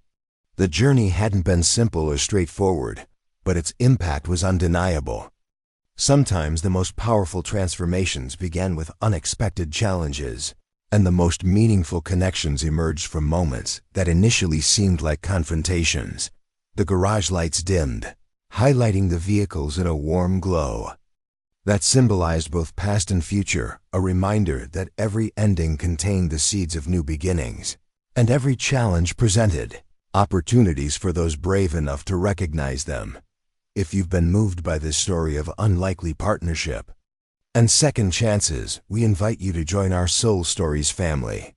The journey hadn't been simple or straightforward, but its impact was undeniable. Sometimes the most powerful transformations began with unexpected challenges, and the most meaningful connections emerged from moments that initially seemed like confrontations. The garage lights dimmed, highlighting the vehicles in a warm glow that symbolized both past and future, a reminder that every ending contained the seeds of new beginnings, and every challenge presented opportunities for those brave enough to recognize them. If you've been moved by this story of unlikely partnership and second chances, we invite you to join our Soul Stories family.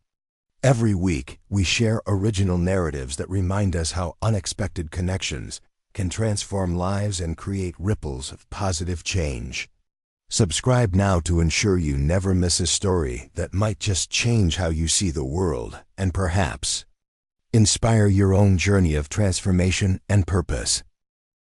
Every week, we share original narratives that remind us how unexpected connections can transform lives and create ripples of positive change. Subscribe now to ensure you never miss a story that might just change how you see the world and perhaps inspire your own journey of transformation and purpose.